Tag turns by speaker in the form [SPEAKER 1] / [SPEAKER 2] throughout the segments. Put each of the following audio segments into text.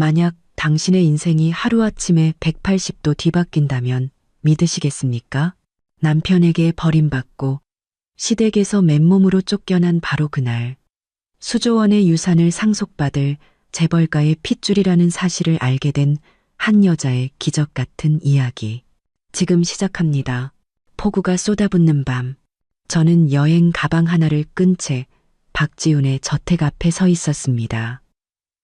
[SPEAKER 1] 만약 당신의 인생이 하루아침에 180도 뒤바뀐다면 믿으시겠습니까? 남편에게 버림받고 시댁에서 맨몸으로 쫓겨난 바로 그날, 수조원의 유산을 상속받을 재벌가의 핏줄이라는 사실을 알게 된 한 여자의 기적 같은 이야기. 지금 시작합니다. 폭우가 쏟아붓는 밤, 저는 여행 가방 하나를 끈 채 박지훈의 저택 앞에 서 있었습니다.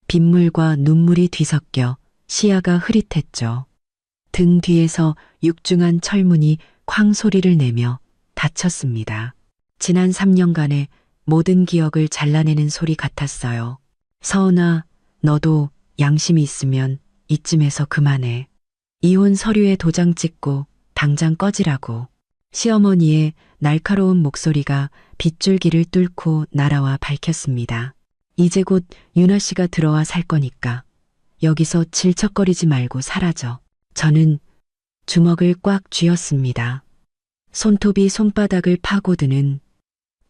[SPEAKER 1] 빗물과 눈물이 뒤섞여 시야가 흐릿했죠. 등 뒤에서 육중한 철문이 쾅 소리를 내며 닫혔습니다. 지난 3년간의 모든 기억을 잘라내는 소리 같았어요. 서은아, 너도 양심이 있으면 이쯤에서 그만해. 이혼 서류에 도장 찍고 당장 꺼지라고. 시어머니의 날카로운 목소리가 빗줄기를 뚫고 날아와 밝혔습니다. 이제 곧 윤아 씨가 들어와 살 거니까 여기서 질척거리지 말고 사라져. 저는 주먹을 꽉 쥐었습니다. 손톱이 손바닥을 파고드는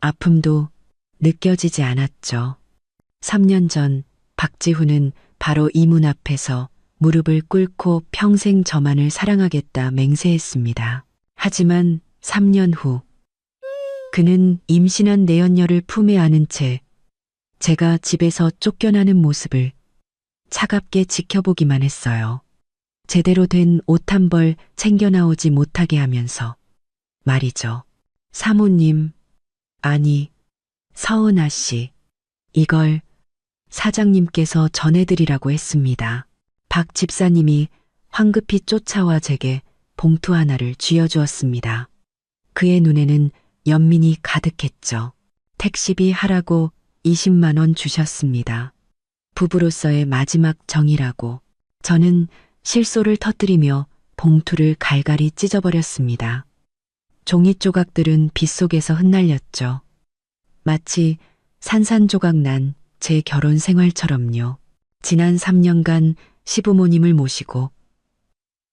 [SPEAKER 1] 아픔도 느껴지지 않았죠. 3년 전 박지훈은 바로 이 문 앞에서 무릎을 꿇고 평생 저만을 사랑하겠다 맹세했습니다. 하지만 3년 후 그는 임신한 내연녀를 품에 안은 채 제가 집에서 쫓겨나는 모습을 차갑게 지켜보기만 했어요. 제대로 된 옷 한 벌 챙겨 나오지 못하게 하면서 말이죠. 사모님, 아니, 서은아 씨, 이걸 사장님께서 전해드리라고 했습니다. 박 집사님이 황급히 쫓아와 제게 봉투 하나를 쥐어주었습니다. 그의 눈에는 연민이 가득했죠. 택시비 하라고 20만 원 주셨습니다. 부부로서의 마지막 정이라고. 저는 실소를 터뜨리며 봉투를 갈갈이 찢어버렸습니다. 종이 조각들은 빗속에서 흩날렸죠. 마치 산산조각 난 제 결혼 생활처럼요. 지난 3년간 시부모님을 모시고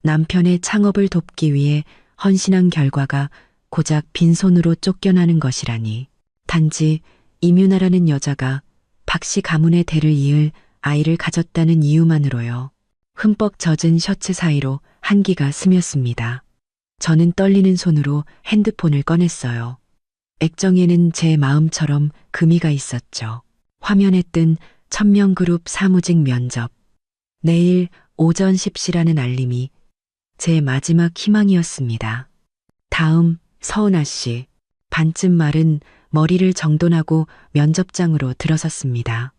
[SPEAKER 1] 남편의 창업을 돕기 위해 헌신한 결과가 고작 빈손으로 쫓겨나는 것이라니. 단지 임윤아라는 여자가 박씨 가문의 대를 이을 아이를 가졌다는 이유만으로요. 흠뻑 젖은 셔츠 사이로 한기가 스며습니다. 저는 떨리는 손으로 핸드폰을 꺼냈어요. 액정에는 제 마음처럼 금이가 있었죠. 화면에 뜬 천명그룹 사무직 면접. 내일 오전 10시라는 알림이 제 마지막 희망이었습니다. 다음 서은아 씨. 반쯤 마른 머리를 정돈하고 면접장으로 들어섰습니다.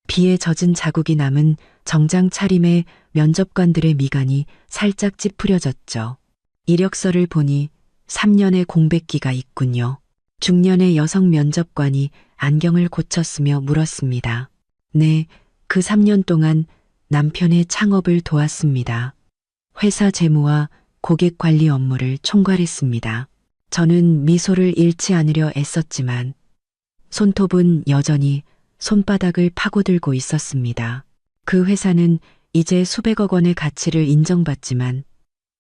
[SPEAKER 1] 비에 젖은 자국이 남은 정장 차림의 면접관들의 미간이 살짝 찌푸려졌죠. 이력서를 보니 3년의 공백기가 있군요. 중년의 여성 면접관이 안경을 고쳤으며 물었습니다. 네, 그 3년 동안 남편의 창업을 도왔습니다. 회사 재무와 고객 관리 업무를 총괄했습니다. 저는 미소를 잃지 않으려 애썼지만 손톱은 여전히 손바닥을 파고들고 있었습니다. 그 회사는 이제 수백억 원의 가치를 인정받지만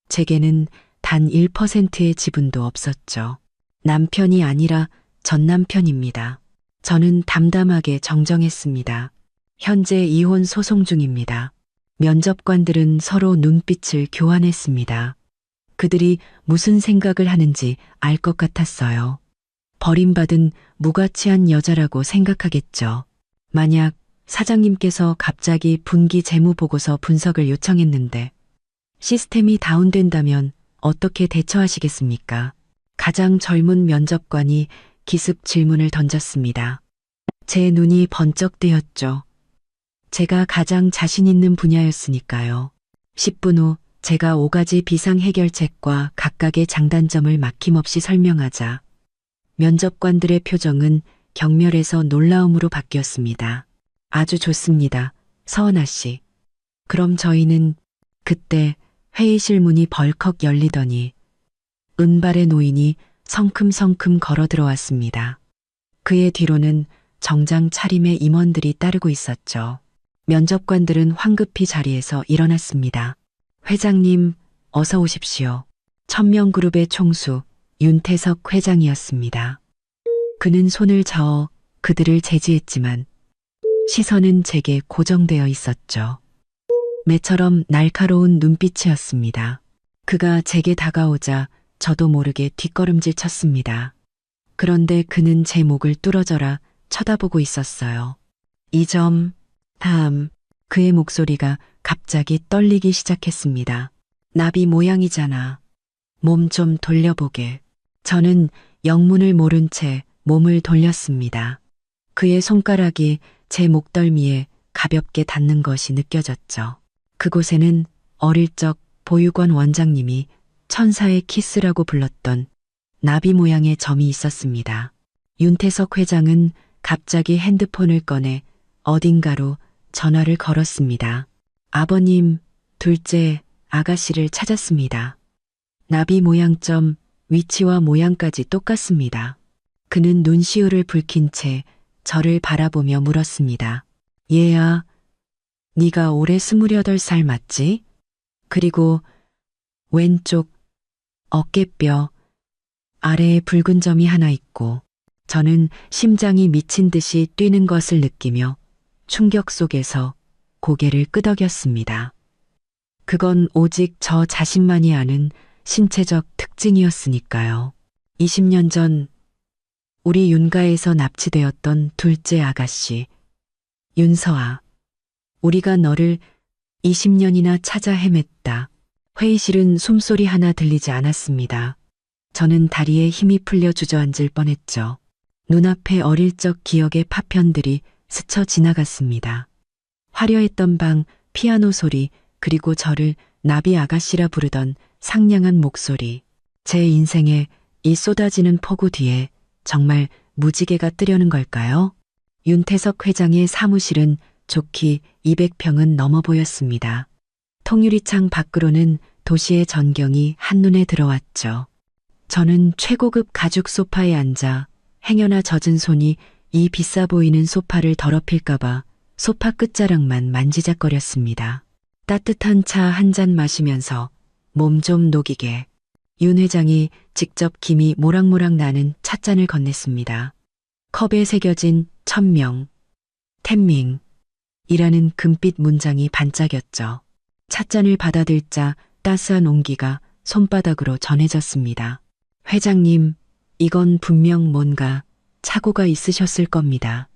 [SPEAKER 1] 제게는 단 1%의 지분도 없었죠. 남편이 아니라 전 남편입니다. 저는 담담하게 정정했습니다. 현재 이혼 소송 중입니다. 면접관들은 서로 눈빛을 교환했습니다. 그들이 무슨 생각을 하는지 알 것 같았어요. 버림받은 무가치한 여자라고 생각하겠죠. 만약 사장님께서 갑자기 분기 재무보고서 분석을 요청했는데 시스템이 다운된다면 어떻게 대처하시겠습니까? 가장 젊은 면접관이 기습 질문을 던졌습니다. 제 눈이 번쩍 뜨였죠. 제가 가장 자신 있는 분야였으니까요. 10분 후 제가 5가지 비상해결책과 각각의 장단점을 막힘없이 설명하자 면접관들의 표정은 경멸에서 놀라움으로 바뀌었습니다. 아주 좋습니다. 서은아 씨. 그럼 저희는 그때 회의실 문이 벌컥 열리더니 은발의 노인이 성큼성큼 걸어 들어왔습니다. 그의 뒤로는 정장 차림의 임원들이 따르고 있었죠. 면접관들은 황급히 자리에서 일어났습니다. 회장님, 어서 오십시오. 천명그룹의 총수 윤태석 회장이었습니다. 그는 손을 저어 그들을 제지했지만 시선은 제게 고정되어 있었죠. 매처럼 날카로운 눈빛이었습니다. 그가 제게 다가오자 저도 모르게 뒷걸음질 쳤습니다. 그런데 그는 제 목을 뚫어져라 쳐다보고 있었어요. 이 점, 다음, 그의 목소리가 갑자기 떨리기 시작했습니다. 나비 모양이잖아. 몸 좀 돌려보게. 저는 영문을 모른 채 몸을 돌렸습니다. 그의 손가락이 제 목덜미에 가볍게 닿는 것이 느껴졌죠. 그곳에는 어릴 적 보육원 원장님이 천사의 키스라고 불렀던 나비 모양의 점이 있었습니다. 윤태석 회장은 갑자기 핸드폰을 꺼내 어딘가로 전화를 걸었습니다. 아버님, 둘째 아가씨를 찾았습니다. 나비 모양점 위치와 모양까지 똑같습니다. 그는 눈시울을 붉힌 채 저를 바라보며 물었습니다. 얘야, 네가 올해 28살 맞지? 그리고 왼쪽 어깨뼈 아래에 붉은 점이 하나 있고 저는 심장이 미친 듯이 뛰는 것을 느끼며 충격 속에서 고개를 끄덕였습니다. 그건 오직 저 자신만이 아는 신체적 특징이었으니까요. 20년 전 우리 윤가에서 납치되었던 둘째 아가씨, 윤서아, 우리가 너를 20년이나 찾아 헤맸다. 회의실은 숨소리 하나 들리지 않았습니다. 저는 다리에 힘이 풀려 주저앉을 뻔했죠. 눈앞에 어릴 적 기억의 파편들이 스쳐 지나갔습니다. 화려했던 방, 피아노 소리, 그리고 저를 나비 아가씨라 부르던 상냥한 목소리. 제 인생에 이 쏟아지는 폭우 뒤에 정말 무지개가 뜨려는 걸까요? 윤태석 회장의 사무실은 좋기 200평은 넘어 보였습니다. 통유리창 밖으로는 도시의 전경이 한눈에 들어왔죠. 저는 최고급 가죽 소파에 앉아 행여나 젖은 손이 이 비싸 보이는 소파를 더럽힐까봐 소파 끝자락만 만지작거렸습니다. 따뜻한 차 한 잔 마시면서 몸 좀 녹이게. 윤 회장이 직접 김이 모락모락 나는 찻잔을 건넸습니다. 컵에 새겨진 천명, 텐밍이라는 금빛 문장이 반짝였죠. 찻잔을 받아들자 따스한 온기가 손바닥으로 전해졌습니다. 회장님, 이건 분명 뭔가 착오가 있으셨을 겁니다.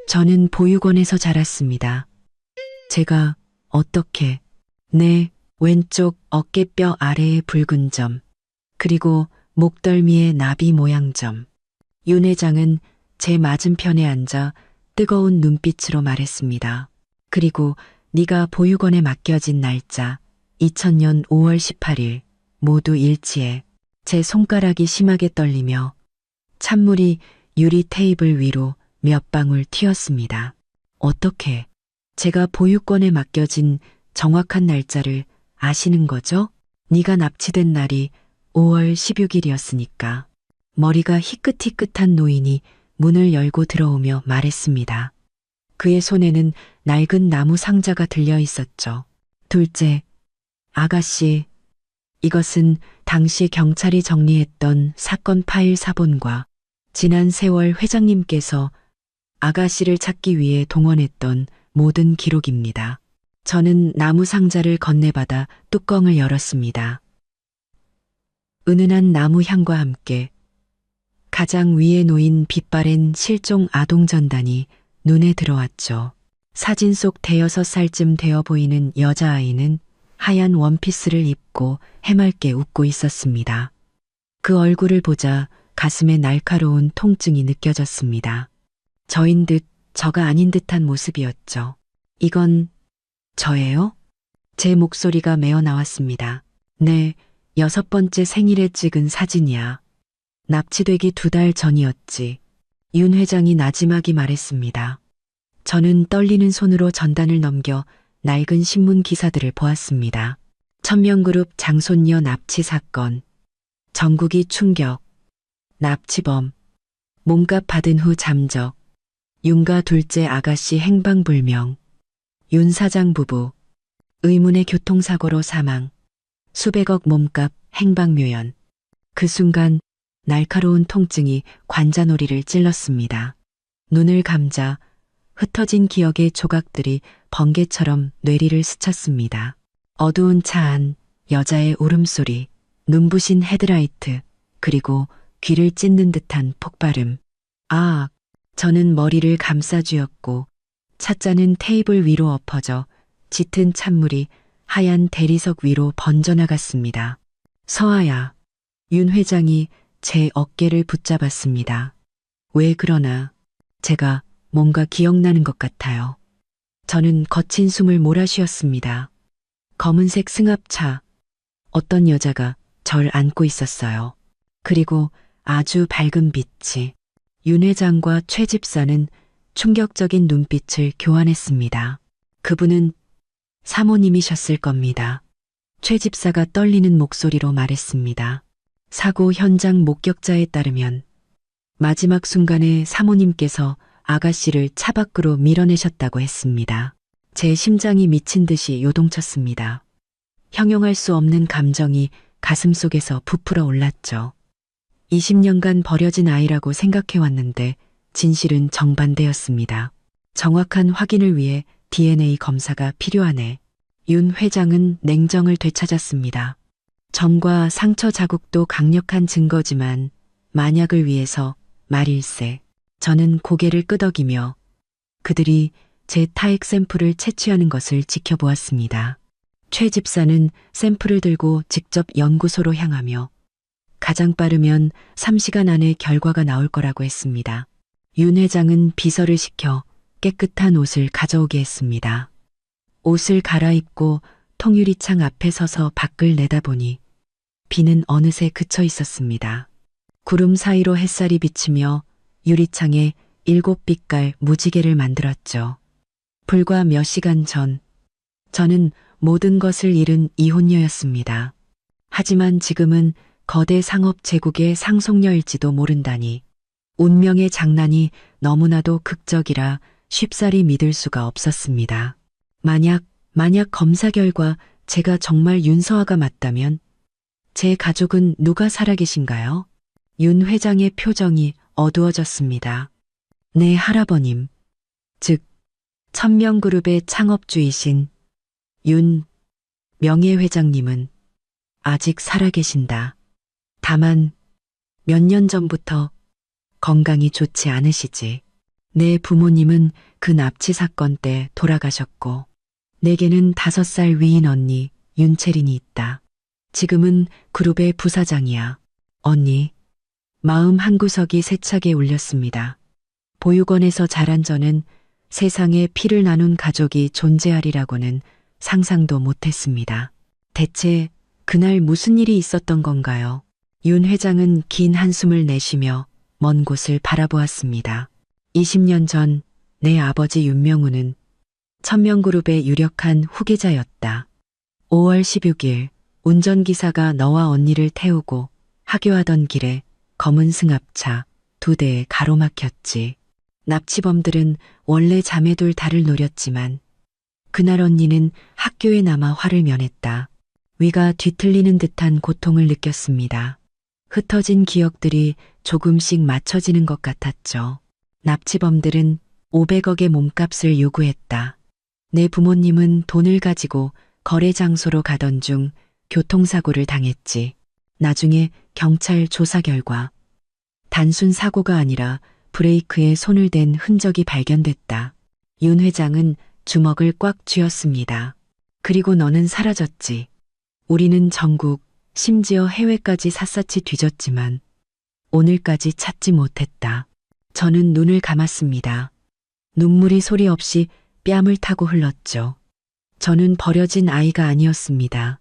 [SPEAKER 1] 저는 보육원에서 자랐습니다. 제가 어떻게, 내 왼쪽 어깨뼈 아래의 붉은 점, 그리고 목덜미의 나비 모양 점. 윤 회장은 제 맞은편에 앉아 뜨거운 눈빛으로 말했습니다. 그리고 네가 보육원에 맡겨진 날짜 2000년 5월 18일 모두 일치해. 제 손가락이 심하게 떨리며 찬물이 유리 테이블 위로 몇 방울 튀었습니다. 어떻게 제가 보육원에 맡겨진 정확한 날짜를 아시는 거죠? 네가 납치된 날이 5월 16일이었으니까. 머리가 희끗희끗한 노인이 문을 열고 들어오며 말했습니다. 그의 손에는 낡은 나무 상자가 들려 있었죠. 둘째, 아가씨, 이것은 당시 경찰이 정리했던 사건 파일 사본과 지난 세월 회장님께서 아가씨를 찾기 위해 동원했던 모든 기록입니다. 저는 나무 상자를 건네받아 뚜껑을 열었습니다. 은은한 나무 향과 함께 가장 위에 놓인 빛바랜 실종 아동 전단이 눈에 들어왔죠. 사진 속 대여섯 살쯤 되어 보이는 여자아이는 하얀 원피스를 입고 해맑게 웃고 있었습니다. 그 얼굴을 보자 가슴에 날카로운 통증이 느껴졌습니다. 저인 듯 저가 아닌 듯한 모습이었죠. 이건 저예요? 제 목소리가 메어 나왔습니다. 네, 6번째 생일에 찍은 사진이야. 납치되기 2달 전이었지. 윤 회장이 나지막이 말했습니다. 저는 떨리는 손으로 전단을 넘겨 낡은 신문 기사들을 보았습니다. 천명그룹 장손녀 납치 사건, 전국이 충격, 납치범, 몸값 받은 후 잠적, 윤가 둘째 아가씨 행방불명, 윤 사장 부부, 의문의 교통사고로 사망, 수백억 몸값 행방묘연. 그 순간 날카로운 통증이 관자놀이를 찔렀습니다. 눈을 감자 흩어진 기억의 조각들이 번개처럼 뇌리를 스쳤습니다. 어두운 차 안, 여자의 울음소리, 눈부신 헤드라이트, 그리고 귀를 찢는 듯한 폭발음. 아, 저는 머리를 감싸쥐었고 찻잔은 테이블 위로 엎어져 짙은 찬물이 하얀 대리석 위로 번져나갔습니다. 서아야, 윤 회장이 제 어깨를 붙잡았습니다. 왜 그러나 제가 뭔가 기억나는 것 같아요. 저는 거친 숨을 몰아쉬었습니다. 검은색 승합차, 어떤 여자가 절 안고 있었어요. 그리고 아주 밝은 빛이 윤 회장과 최 집사는 충격적인 눈빛을 교환했습니다. 그분은 사모님이셨을 겁니다. 최 집사가 떨리는 목소리로 말했습니다. 사고 현장 목격자에 따르면 마지막 순간에 사모님께서 아가씨를 차 밖으로 밀어내셨다고 했습니다. 제 심장이 미친 듯이 요동쳤습니다. 형용할 수 없는 감정이 가슴속에서 부풀어 올랐죠. 20년간 버려진 아이라고 생각해왔는데 진실은 정반대였습니다. 정확한 확인을 위해 DNA 검사가 필요하네. 윤 회장은 냉정을 되찾았습니다. 점과 상처 자국도 강력한 증거지만 만약을 위해서 말일세. 저는 고개를 끄덕이며 그들이 제 타액 샘플을 채취하는 것을 지켜보았습니다. 최 집사는 샘플을 들고 직접 연구소로 향하며 가장 빠르면 3시간 안에 결과가 나올 거라고 했습니다. 윤 회장은 비서를 시켜 깨끗한 옷을 가져오게 했습니다. 옷을 갈아입고 통유리창 앞에 서서 밖을 내다보니 비는 어느새 그쳐 있었습니다. 구름 사이로 햇살이 비치며 유리창에 7빛깔 무지개를 만들었죠. 불과 몇 시간 전, 저는 모든 것을 잃은 이혼녀였습니다. 하지만 지금은 거대 상업 제국의 상속녀일지도 모른다니. 운명의 장난이 너무나도 극적이라 쉽사리 믿을 수가 없었습니다. 만약 검사 결과 제가 정말 윤서아가 맞다면 제 가족은 누가 살아계신가요? 윤 회장의 표정이 어두워졌습니다. 네, 할아버님. 즉, 천명그룹의 창업주이신 윤 명예회장님은 아직 살아계신다. 다만 몇 년 전부터 건강이 좋지 않으시지. 내 부모님은 그 납치 사건 때 돌아가셨고 내게는 5살 위인 언니 윤채린이 있다. 지금은 그룹의 부사장이야. 언니, 마음 한구석이 세차게 울렸습니다. 보육원에서 자란 저는 세상에 피를 나눈 가족이 존재하리라고는 상상도 못했습니다. 대체 그날 무슨 일이 있었던 건가요? 윤 회장은 긴 한숨을 내쉬며 먼 곳을 바라보았습니다. 20년 전 내 아버지 윤명우는 천명그룹의 유력한 후계자였다. 5월 16일 운전기사가 너와 언니를 태우고 하교하던 길에 검은 승합차 2대에 가로막혔지. 납치범들은 원래 자매둘 달을 노렸지만 그날 언니는 학교에 남아 화를 면했다. 위가 뒤틀리는 듯한 고통을 느꼈습니다. 흩어진 기억들이 조금씩 맞춰지는 것 같았죠. 납치범들은 500억의 몸값을 요구했다. 내 부모님은 돈을 가지고 거래 장소로 가던 중 교통사고를 당했지. 나중에 경찰 조사 결과 단순 사고가 아니라 브레이크에 손을 댄 흔적이 발견됐다. 윤 회장은 주먹을 꽉 쥐었습니다. 그리고 너는 사라졌지. 우리는 전국, 심지어 해외까지 샅샅이 뒤졌지만 오늘까지 찾지 못했다. 저는 눈을 감았습니다. 눈물이 소리 없이 뺨을 타고 흘렀죠. 저는 버려진 아이가 아니었습니다.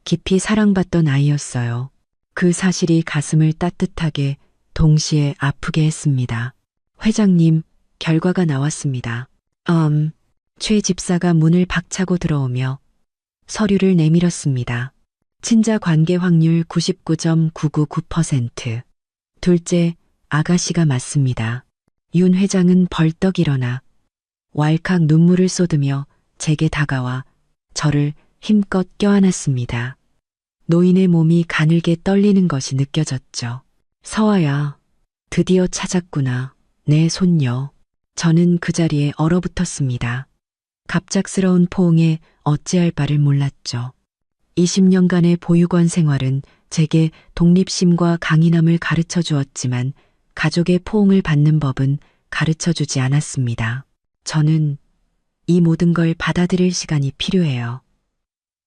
[SPEAKER 1] 깊이 사랑받던 아이였어요. 그 사실이 가슴을 따뜻하게 동시에 아프게 했습니다. 회장님, 결과가 나왔습니다. 최 집사가 문을 박차고 들어오며 서류를 내밀었습니다. 친자 관계 확률 99.999%. 둘째, 아가씨가 맞습니다. 윤 회장은 벌떡 일어나 왈칵 눈물을 쏟으며 제게 다가와 저를 힘껏 껴안았습니다. 노인의 몸이 가늘게 떨리는 것이 느껴졌죠. 서아야, 드디어 찾았구나. 내 손녀. 저는 그 자리에 얼어붙었습니다. 갑작스러운 포옹에 어찌할 바를 몰랐죠. 20년간의 보육원 생활은 제게 독립심과 강인함을 가르쳐 주었지만 가족의 포옹을 받는 법은 가르쳐 주지 않았습니다. 저는 이 모든 걸 받아들일 시간이 필요해요.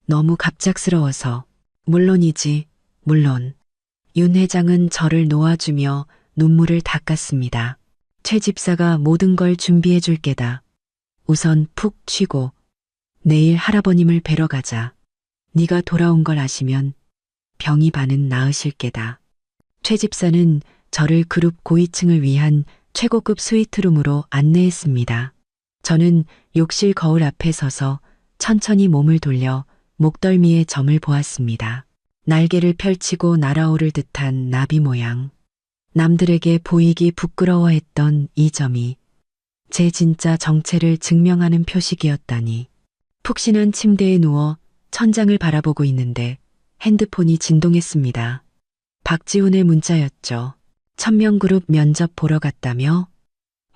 [SPEAKER 1] 너무 갑작스러워서. 물론이지, 물론. 윤 회장은 저를 놓아주며 눈물을 닦았습니다. 최 집사가 모든 걸 준비해 줄 게다. 우선 푹 쉬고 내일 할아버님을 뵈러 가자. 네가 돌아온 걸 아시면 병이 반은 나으실 게다. 최 집사는 저를 그룹 고위층을 위한 최고급 스위트룸으로 안내했습니다. 저는 욕실 거울 앞에 서서 천천히 몸을 돌려 목덜미의 점을 보았습니다. 날개를 펼치고 날아오를 듯한 나비 모양. 남들에게 보이기 부끄러워했던 이 점이 제 진짜 정체를 증명하는 표식이었다니. 푹신한 침대에 누워 천장을 바라보고 있는데 핸드폰이 진동했습니다. 박지훈의 문자였죠. 천명그룹 면접 보러 갔다며?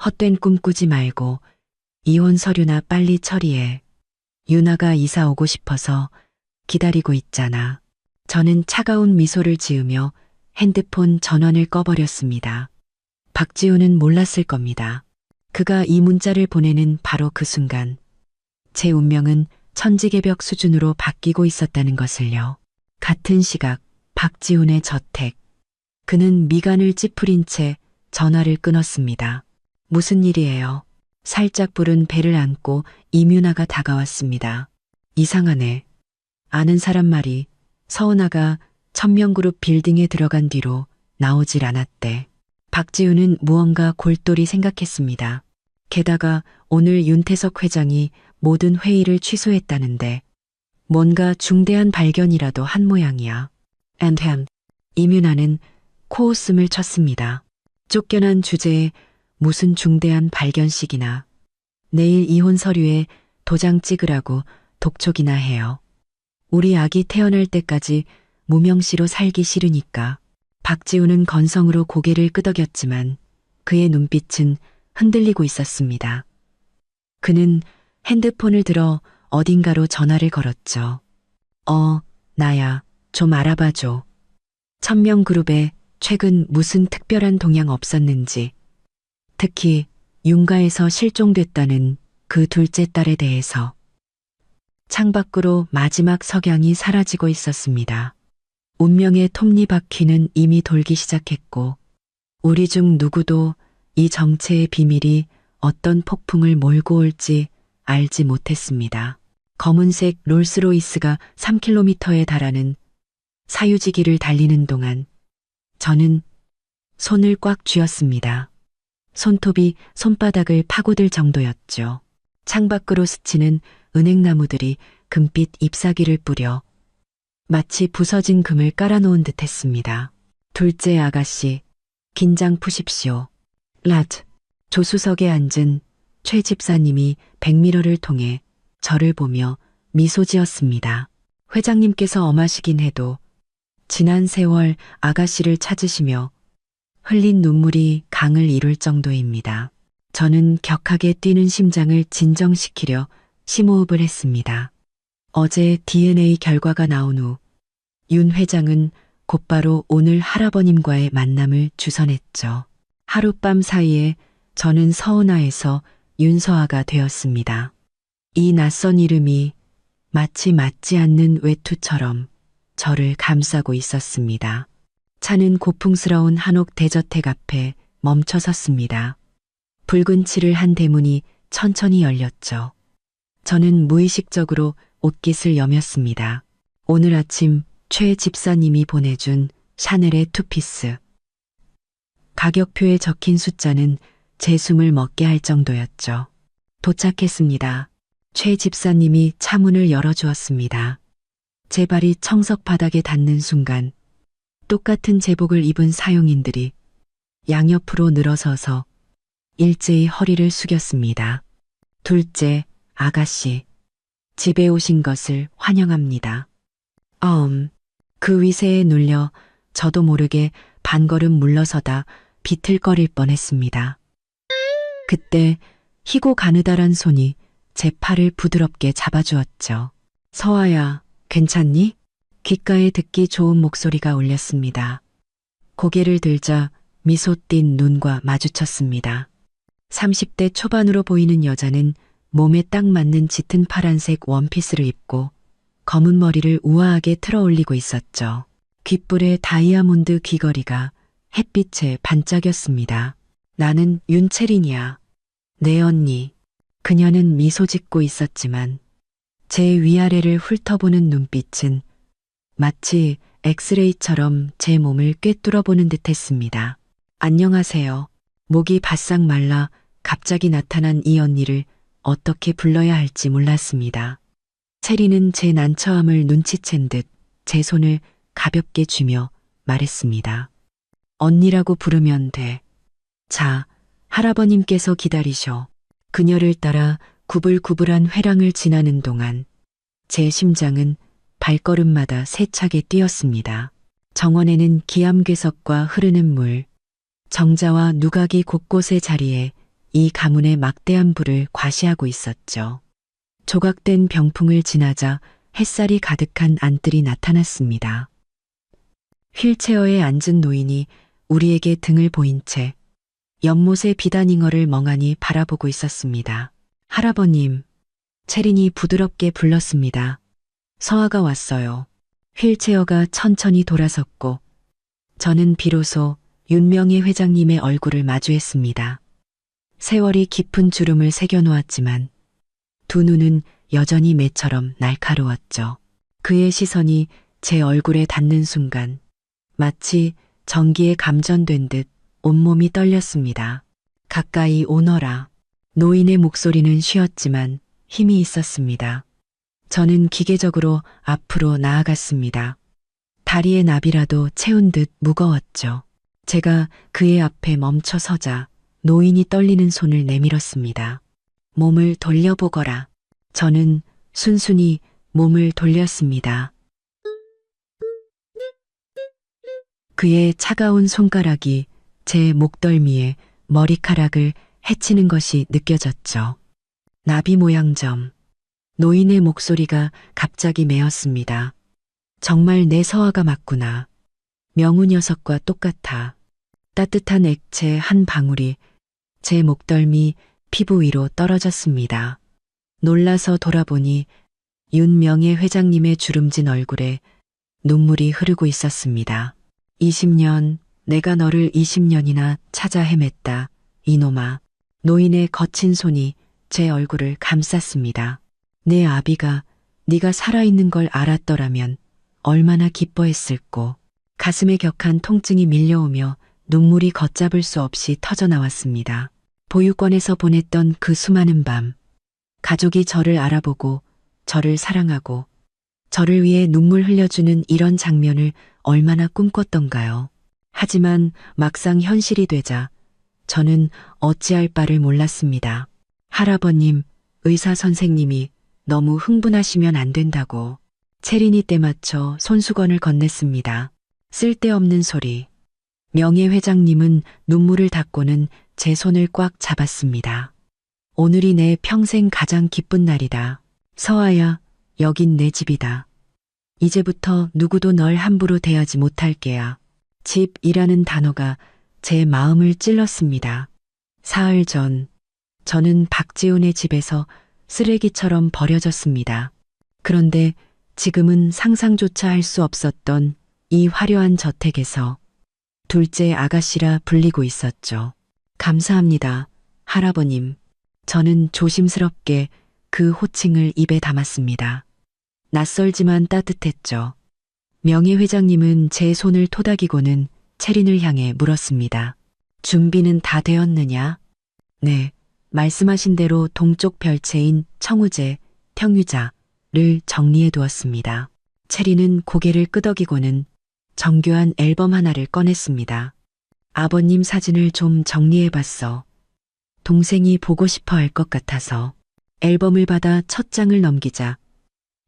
[SPEAKER 1] 헛된 꿈 꾸지 말고 이혼 서류나 빨리 처리해. 유나가 이사 오고 싶어서 기다리고 있잖아. 저는 차가운 미소를 지으며 핸드폰 전원을 꺼버렸습니다. 박지훈은 몰랐을 겁니다. 그가 이 문자를 보내는 바로 그 순간 제 운명은 천지개벽 수준으로 바뀌고 있었다는 것을요. 같은 시각 박지훈의 저택. 그는 미간을 찌푸린 채 전화를 끊었습니다. 무슨 일이에요? 살짝 부른 배를 안고 이뮤나가 다가왔습니다. 이상하네. 아는 사람 말이 서은아가 천명그룹 빌딩에 들어간 뒤로 나오질 않았대. 박지훈은 무언가 골똘히 생각했습니다. 게다가 오늘 윤태석 회장이 모든 회의를 취소했다는데 뭔가 중대한 발견이라도 한 모양이야. And 이뮤나는 코웃음을 쳤습니다. 쫓겨난 주제에 무슨 중대한 발견식이나. 내일 이혼 서류에 도장 찍으라고 독촉이나 해요. 우리 아기 태어날 때까지 무명시로 살기 싫으니까. 박지훈은 건성으로 고개를 끄덕였지만 그의 눈빛은 흔들리고 있었습니다. 그는 핸드폰을 들어 어딘가로 전화를 걸었죠. 나야. 좀 알아봐줘. 천명그룹에 최근 무슨 특별한 동향 없었는지. 특히 윤가에서 실종됐다는 그 둘째 딸에 대해서. 창밖으로 마지막 석양이 사라지고 있었습니다. 운명의 톱니바퀴는 이미 돌기 시작했고 우리 중 누구도 이 정체의 비밀이 어떤 폭풍을 몰고 올지 알지 못했습니다. 검은색 롤스로이스가 3km에 달하는 사유지기를 달리는 동안 저는 손을 꽉 쥐었습니다. 손톱이 손바닥을 파고들 정도였죠. 창밖으로 스치는 은행나무들이 금빛 잎사귀를 뿌려 마치 부서진 금을 깔아놓은 듯했습니다. 둘째 아가씨, 긴장 푸십시오. 라트, 조수석에 앉은 최 집사님이 백미러를 통해 저를 보며 미소 지었습니다. 회장님께서 엄하시긴 해도 지난 세월 아가씨를 찾으시며 흘린 눈물이 강을 이룰 정도입니다. 저는 격하게 뛰는 심장을 진정시키려 심호흡을 했습니다. 어제 DNA 결과가 나온 후 윤 회장은 곧바로 오늘 할아버님과의 만남을 주선했죠. 하룻밤 사이에 저는 서은아에서 윤서아가 되었습니다. 이 낯선 이름이 마치 맞지 않는 외투처럼 저를 감싸고 있었습니다. 차는 고풍스러운 한옥 대저택 앞에 멈춰 섰습니다. 붉은 칠을 한 대문이 천천히 열렸죠. 저는 무의식적으로 옷깃을 여몄습니다. 오늘 아침 최 집사님이 보내준 샤넬의 투피스. 가격표에 적힌 숫자는 제 숨을 먹게 할 정도였죠. 도착했습니다. 최 집사님이 차문을 열어주었습니다. 제 발이 청석 바닥에 닿는 순간 똑같은 제복을 입은 사용인들이 양옆으로 늘어서서 일제히 허리를 숙였습니다. 둘째, 아가씨, 집에 오신 것을 환영합니다. 그 위세에 눌려 저도 모르게 반걸음 물러서다 비틀거릴 뻔했습니다. 그때 희고 가느다란 손이 제 팔을 부드럽게 잡아주었죠. 서아야, 괜찮니? 귓가에 듣기 좋은 목소리가 울렸습니다. 고개를 들자 미소 띤 눈과 마주쳤습니다. 30대 초반으로 보이는 여자는 몸에 딱 맞는 짙은 파란색 원피스를 입고 검은 머리를 우아하게 틀어 올리고 있었죠. 귓불에 다이아몬드 귀걸이가 햇빛에 반짝였습니다. 나는 윤채린이야. 내 언니. 그녀는 미소 짓고 있었지만 제 위아래를 훑어보는 눈빛은 마치 엑스레이처럼 제 몸을 꿰뚫어 보는 듯 했습니다. 안녕하세요. 목이 바싹 말라 갑자기 나타난 이 언니를 어떻게 불러야 할지 몰랐습니다. 체리는 제 난처함을 눈치챈 듯 제 손을 가볍게 쥐며 말했습니다. 언니라고 부르면 돼. 자, 할아버님께서 기다리셔. 그녀를 따라 구불구불한 회랑을 지나는 동안 제 심장은 발걸음마다 세차게 뛰었습니다. 정원에는 기암괴석과 흐르는 물, 정자와 누각이 곳곳의 자리에 이 가문의 막대한 불을 과시하고 있었죠. 조각된 병풍을 지나자 햇살이 가득한 안뜰이 나타났습니다. 휠체어에 앉은 노인이 우리에게 등을 보인 채 연못의 비단잉어를 멍하니 바라보고 있었습니다. 할아버님, 체린이 부드럽게 불렀습니다. 서아가 왔어요. 휠체어가 천천히 돌아섰고 저는 비로소 윤명희 회장님의 얼굴을 마주했습니다. 세월이 깊은 주름을 새겨놓았지만 두 눈은 여전히 매처럼 날카로웠죠. 그의 시선이 제 얼굴에 닿는 순간 마치 전기에 감전된 듯 온몸이 떨렸습니다. 가까이 오너라. 노인의 목소리는 쉬었지만 힘이 있었습니다. 저는 기계적으로 앞으로 나아갔습니다. 다리에 나비라도 채운 듯 무거웠죠. 제가 그의 앞에 멈춰 서자 노인이 떨리는 손을 내밀었습니다. 몸을 돌려보거라. 저는 순순히 몸을 돌렸습니다. 그의 차가운 손가락이 제 목덜미에 머리카락을 해치는 것이 느껴졌죠. 나비 모양점. 노인의 목소리가 갑자기 메었습니다. 정말 내 서아가 맞구나. 명우 녀석과 똑같아. 따뜻한 액체 한 방울이 제 목덜미 피부 위로 떨어졌습니다. 놀라서 돌아보니 윤명예 회장님의 주름진 얼굴에 눈물이 흐르고 있었습니다. 20년, 내가 너를 20년이나 찾아 헤맸다. 이놈아. 노인의 거친 손이 제 얼굴을 감쌌습니다. 내 아비가 네가 살아있는 걸 알았더라면 얼마나 기뻐했을꼬. 가슴에 격한 통증이 밀려오며 눈물이 걷잡을 수 없이 터져나왔습니다. 보육원에서 보냈던 그 수많은 밤, 가족이 저를 알아보고 저를 사랑하고 저를 위해 눈물 흘려주는 이런 장면을 얼마나 꿈꿨던가요. 하지만 막상 현실이 되자 저는 어찌할 바를 몰랐습니다. 할아버님, 의사 선생님이 너무 흥분하시면 안 된다고. 체린이 때맞춰 손수건을 건넸습니다. 쓸데없는 소리. 명예 회장님은 눈물을 닦고는 제 손을 꽉 잡았습니다. 오늘이 내 평생 가장 기쁜 날이다. 서아야, 여긴 내 집이다. 이제부터 누구도 널 함부로 대하지 못할 게야. 집이라는 단어가 제 마음을 찔렀습니다. 사흘 전, 저는 박지훈의 집에서 쓰레기처럼 버려졌습니다. 그런데 지금은 상상조차 할 수 없었던 이 화려한 저택에서 둘째 아가씨라 불리고 있었죠. 감사합니다, 할아버님. 저는 조심스럽게 그 호칭을 입에 담았습니다. 낯설지만 따뜻했죠. 명예 회장님은 제 손을 토닥이고는 체린을 향해 물었습니다. 준비는 다 되었느냐? 네, 말씀하신 대로 동쪽 별채인 청우제, 평유자를 정리해 두었습니다. 체린은 고개를 끄덕이고는 정교한 앨범 하나를 꺼냈습니다. 아버님 사진을 좀 정리해 봤어. 동생이 보고 싶어 할 것 같아서. 앨범을 받아 첫 장을 넘기자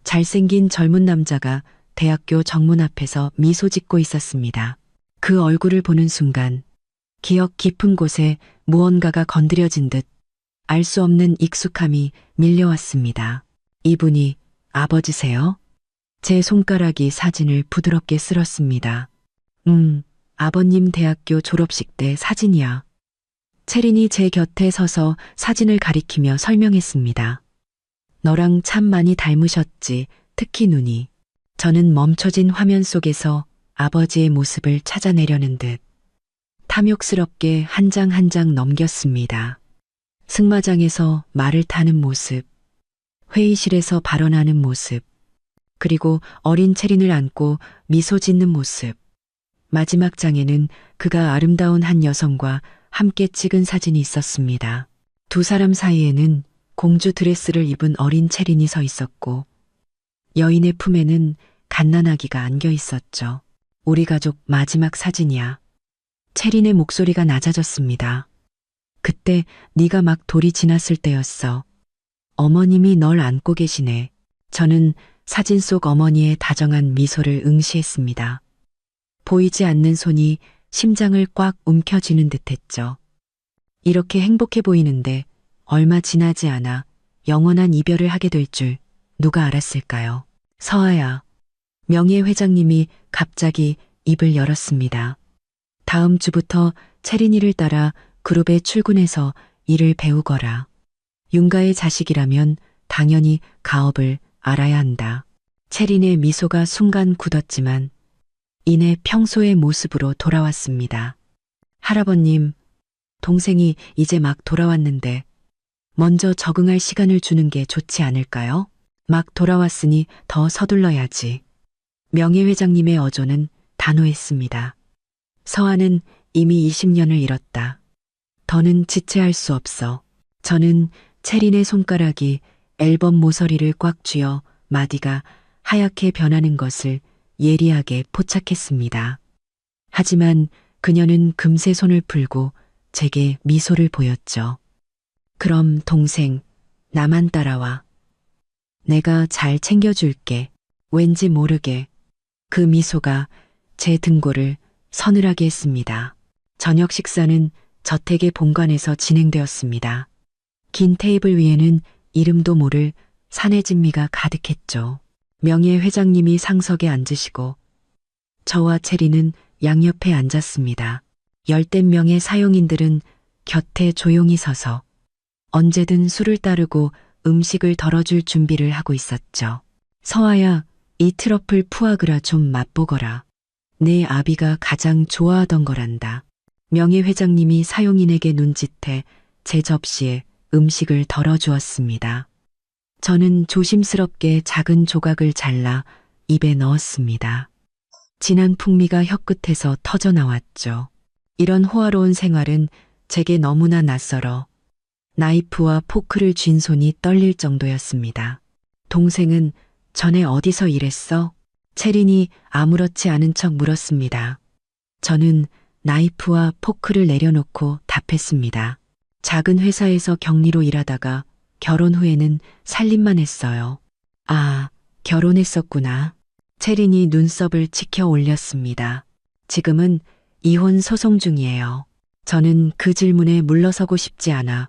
[SPEAKER 1] 잘생긴 젊은 남자가 대학교 정문 앞에서 미소 짓고 있었습니다. 그 얼굴을 보는 순간 기억 깊은 곳에 무언가가 건드려진 듯 알 수 없는 익숙함이 밀려왔습니다. 이분이 아버지세요? 제 손가락이 사진을 부드럽게 쓸었습니다. 아버님 대학교 졸업식 때 사진이야. 채린이 제 곁에 서서 사진을 가리키며 설명했습니다. 너랑 참 많이 닮으셨지, 특히 눈이. 저는 멈춰진 화면 속에서 아버지의 모습을 찾아내려는 듯 탐욕스럽게 한 장 한 장 넘겼습니다. 승마장에서 말을 타는 모습, 회의실에서 발언하는 모습, 그리고 어린 채린을 안고 미소 짓는 모습. 마지막 장에는 그가 아름다운 한 여성과 함께 찍은 사진이 있었습니다. 두 사람 사이에는 공주 드레스를 입은 어린 채린이 서 있었고 여인의 품에는 갓난아기가 안겨 있었죠. 우리 가족 마지막 사진이야. 채린의 목소리가 낮아졌습니다. 그때 네가 막 돌이 지났을 때였어. 어머님이 널 안고 계시네. 저는 사진 속 어머니의 다정한 미소를 응시했습니다. 보이지 않는 손이 심장을 꽉 움켜쥐는 듯했죠. 이렇게 행복해 보이는데 얼마 지나지 않아 영원한 이별을 하게 될 줄 누가 알았을까요? 서아야. 명예회장님이 갑자기 입을 열었습니다. 다음 주부터 채린이를 따라 그룹에 출근해서 일을 배우거라. 윤가의 자식이라면 당연히 가업을 알아야 한다. 채린의 미소가 순간 굳었지만 이내 평소의 모습으로 돌아왔습니다. 할아버님, 동생이 이제 막 돌아왔는데 먼저 적응할 시간을 주는 게 좋지 않을까요? 막 돌아왔으니 더 서둘러야지. 명예회장님의 어조는 단호했습니다. 서아는 이미 20년을 잃었다. 더는 지체할 수 없어. 저는 채린의 손가락이 앨범 모서리를 꽉 쥐어 마디가 하얗게 변하는 것을 예리하게 포착했습니다. 하지만 그녀는 금세 손을 풀고 제게 미소를 보였죠. 그럼 동생, 나만 따라와. 내가 잘 챙겨줄게. 왠지 모르게 그 미소가 제 등골을 서늘하게 했습니다. 저녁 식사는 저택의 본관에서 진행되었습니다. 긴 테이블 위에는 이름도 모를 사내 진미가 가득했죠. 명예회장님이 상석에 앉으시고 저와 체리는 양옆에 앉았습니다. 열댓 명의 사용인들은 곁에 조용히 서서 언제든 술을 따르고 음식을 덜어줄 준비를 하고 있었죠. 서아야, 이 트러플 푸아그라 좀 맛보거라. 내 아비가 가장 좋아하던 거란다. 명예회장님이 사용인에게 눈짓해 제 접시에 음식을 덜어주었습니다. 저는 조심스럽게 작은 조각을 잘라 입에 넣었습니다. 진한 풍미가 혀끝에서 터져 나왔죠. 이런 호화로운 생활은 제게 너무나 낯설어 나이프와 포크를 쥔 손이 떨릴 정도였습니다. 동생은 전에 어디서 일했어? 채린이 아무렇지 않은 척 물었습니다. 저는 나이프와 포크를 내려놓고 답했습니다. 작은 회사에서 격리로 일하다가 결혼 후에는 살림만 했어요. 아, 결혼했었구나. 채린이 눈썹을 치켜 올렸습니다. 지금은 이혼 소송 중이에요. 저는 그 질문에 물러서고 싶지 않아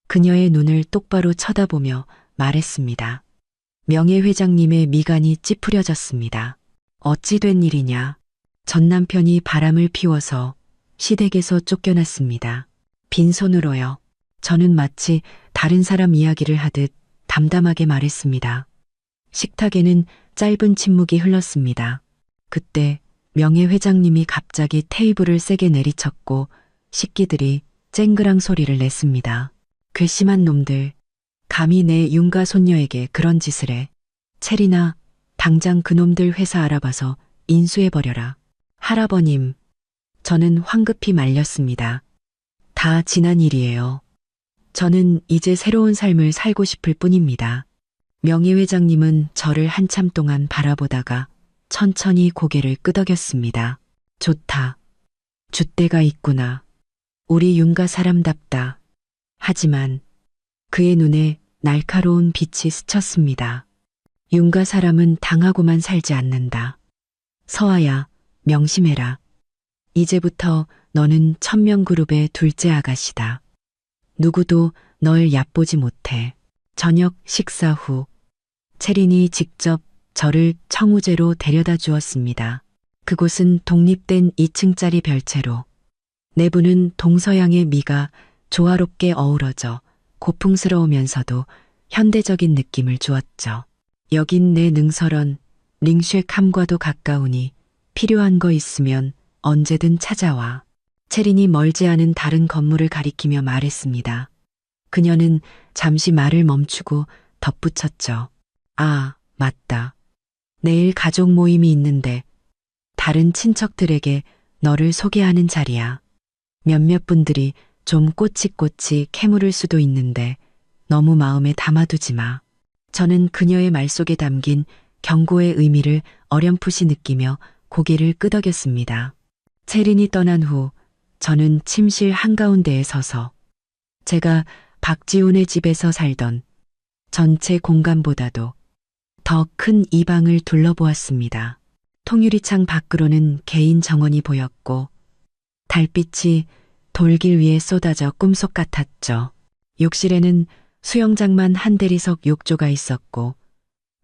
[SPEAKER 1] 그녀의 눈을 똑바로 쳐다보며 말했습니다. 명예회장님의 미간이 찌푸려졌습니다. 어찌 된 일이냐. 전 남편이 바람을 피워서 시댁에서 쫓겨났습니다. 빈손으로요. 저는 마치 다른 사람 이야기를 하듯 담담하게 말했습니다. 식탁에는 짧은 침묵이 흘렀습니다. 그때 명예회장님이 갑자기 테이블을 세게 내리쳤고 식기들이 쨍그랑 소리를 냈습니다. 괘씸한 놈들, 감히 내 윤가 손녀에게 그런 짓을 해. 체리나, 당장 그놈들 회사 알아봐서 인수해버려라. 할아버님, 저는 황급히 말렸습니다. 다 지난 일이에요. 저는 이제 새로운 삶을 살고 싶을 뿐입니다. 명예회장님은 저를 한참 동안 바라보다가 천천히 고개를 끄덕였습니다. 좋다. 줏대가 있구나. 우리 윤가 사람답다. 하지만 그의 눈에 날카로운 빛이 스쳤습니다. 윤가 사람은 당하고만 살지 않는다. 서아야, 명심해라. 이제부터 너는 천명그룹의 둘째 아가씨다. 누구도 널 얕보지 못해. 저녁 식사 후 채린이 직접 저를 청우제로 데려다 주었습니다. 그곳은 독립된 2층짜리 별채로 내부는 동서양의 미가 조화롭게 어우러져 고풍스러우면서도 현대적인 느낌을 주었죠. 여긴 내 능설원 링쉐캄과도 가까우니 필요한 거 있으면 언제든 찾아와. 채린이 멀지 않은 다른 건물을 가리키며 말했습니다. 그녀는 잠시 말을 멈추고 덧붙였죠. 아, 맞다. 내일 가족 모임이 있는데 다른 친척들에게 너를 소개하는 자리야. 몇몇 분들이 좀 꼬치꼬치 캐물을 수도 있는데 너무 마음에 담아두지 마. 저는 그녀의 말 속에 담긴 경고의 의미를 어렴풋이 느끼며 고개를 끄덕였습니다. 채린이 떠난 후 저는 침실 한가운데에 서서 제가 박지훈의 집에서 살던 전체 공간보다도 더 큰 이 방을 둘러보았습니다. 통유리창 밖으로는 개인 정원이 보였고 달빛이 돌길 위에 쏟아져 꿈속 같았죠. 욕실에는 수영장만 한 대리석 욕조가 있었고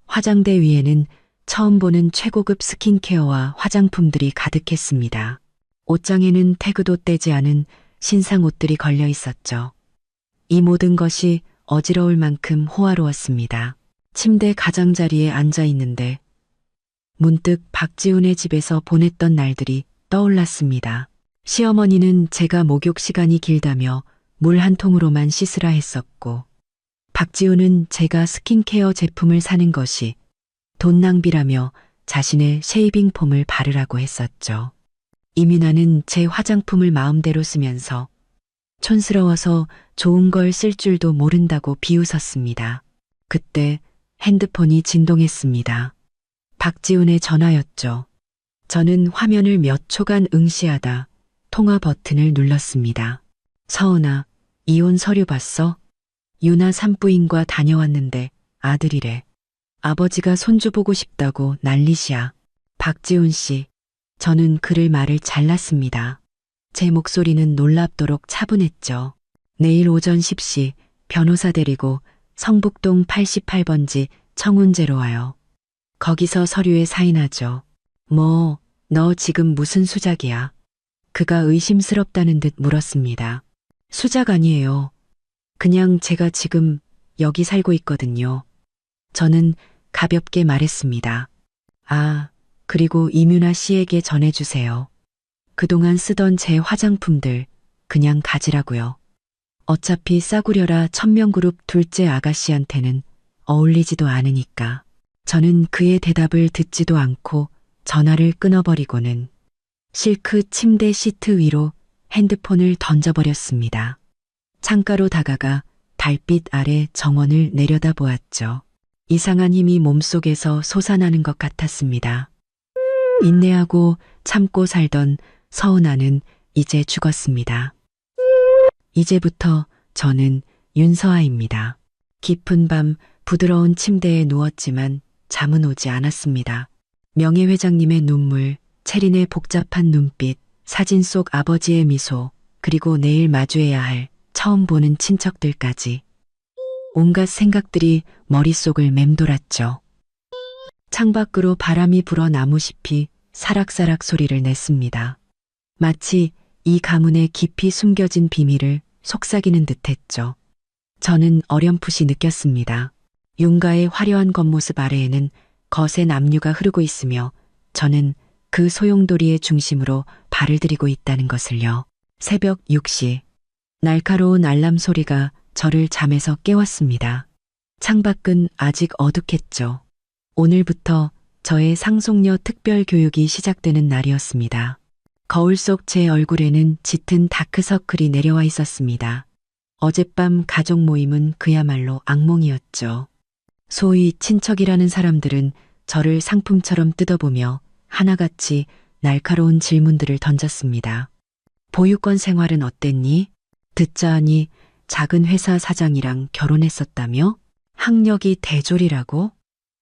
[SPEAKER 1] 화장대 위에는 처음 보는 최고급 스킨케어와 화장품들이 가득했습니다. 옷장에는 태그도 떼지 않은 신상 옷들이 걸려 있었죠. 이 모든 것이 어지러울 만큼 호화로웠습니다. 침대 가장자리에 앉아 있는데 문득 박지훈의 집에서 보냈던 날들이 떠올랐습니다. 시어머니는 제가 목욕 시간이 길다며 물 한 통으로만 씻으라 했었고 박지훈은 제가 스킨케어 제품을 사는 것이 돈 낭비라며 자신의 쉐이빙 폼을 바르라고 했었죠. 이민아는 제 화장품을 마음대로 쓰면서 촌스러워서 좋은 걸 쓸 줄도 모른다고 비웃었습니다. 그때 핸드폰이 진동했습니다. 박지훈의 전화였죠. 저는 화면을 몇 초간 응시하다 통화 버튼을 눌렀습니다. 서은아, 이혼 서류 봤어? 유나 산부인과 다녀왔는데 아들이래. 아버지가 손주 보고 싶다고 난리시야. 박지훈 씨, 저는 그를 말을 잘랐습니다. 제 목소리는 놀랍도록 차분했죠. 내일 오전 10시 변호사 데리고 성북동 88번지 청운제로 와요. 거기서 서류에 사인하죠. 뭐, 너 지금 무슨 수작이야? 그가 의심스럽다는 듯 물었습니다. 수작 아니에요. 그냥 제가 지금 여기 살고 있거든요. 저는 가볍게 말했습니다. 아, 그리고 이민아 씨에게 전해주세요. 그동안 쓰던 제 화장품들 그냥 가지라고요. 어차피 싸구려라 천명그룹 둘째 아가씨한테는 어울리지도 않으니까. 저는 그의 대답을 듣지도 않고 전화를 끊어버리고는 실크 침대 시트 위로 핸드폰을 던져버렸습니다. 창가로 다가가 달빛 아래 정원을 내려다보았죠. 이상한 힘이 몸속에서 솟아나는 것 같았습니다. 인내하고 참고 살던 서은아는 이제 죽었습니다. 이제부터 저는 윤서아입니다. 깊은 밤 부드러운 침대에 누웠지만 잠은 오지 않았습니다. 명예회장님의 눈물, 채린의 복잡한 눈빛, 사진 속 아버지의 미소, 그리고 내일 마주해야 할 처음 보는 친척들까지. 온갖 생각들이 머릿속을 맴돌았죠. 창밖으로 바람이 불어 나무잎이 사락사락 소리를 냈습니다. 마치 이 가문에 깊이 숨겨진 비밀을 속삭이는 듯했죠. 저는 어렴풋이 느꼈습니다. 윤가의 화려한 겉모습 아래에는 거센 압류가 흐르고 있으며 저는 그 소용돌이의 중심으로 발을 들이고 있다는 것을요. 새벽 6시 날카로운 알람 소리가 저를 잠에서 깨웠습니다. 창밖은 아직 어둑했죠. 오늘부터 저의 상속녀 특별 교육이 시작되는 날이었습니다. 거울 속 제 얼굴에는 짙은 다크서클이 내려와 있었습니다. 어젯밤 가족 모임은 그야말로 악몽이었죠. 소위 친척이라는 사람들은 저를 상품처럼 뜯어보며 하나같이 날카로운 질문들을 던졌습니다. 보육권 생활은 어땠니? 듣자 하니 작은 회사 사장이랑 결혼했었다며? 학력이 대졸이라고?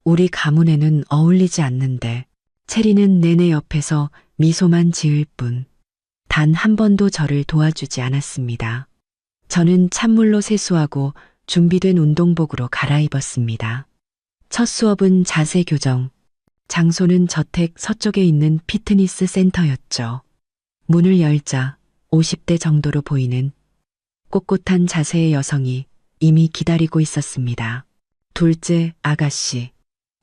[SPEAKER 1] 우리 가문에는 어울리지 않는데. 채리는 내내 옆에서 미소만 지을 뿐 단 한 번도 저를 도와주지 않았습니다. 저는 찬물로 세수하고 준비된 운동복으로 갈아입었습니다. 첫 수업은 자세 교정. 장소는 저택 서쪽에 있는 피트니스 센터였죠. 문을 열자 50대 정도로 보이는 꼿꼿한 자세의 여성이 이미 기다리고 있었습니다. 둘째, 아가씨.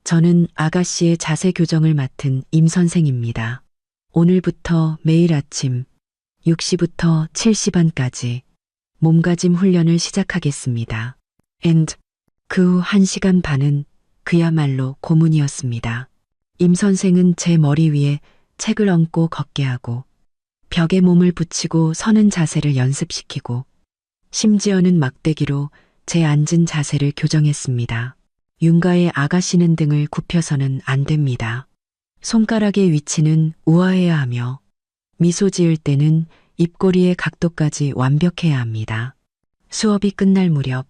[SPEAKER 1] 저는 아가씨의 자세 교정을 맡은 임 선생입니다. 오늘부터 매일 아침 6시부터 7시 반까지 몸가짐 훈련을 시작하겠습니다. 그 후 1시간 반은 그야말로 고문이었습니다. 임 선생은 제 머리 위에 책을 얹고 걷게 하고 벽에 몸을 붙이고 서는 자세를 연습시키고 심지어는 막대기로 제 앉은 자세를 교정했습니다. 윤가의 아가씨는 등을 굽혀서는 안 됩니다. 손가락의 위치는 우아해야 하며 미소 지을 때는 입꼬리의 각도까지 완벽해야 합니다. 수업이 끝날 무렵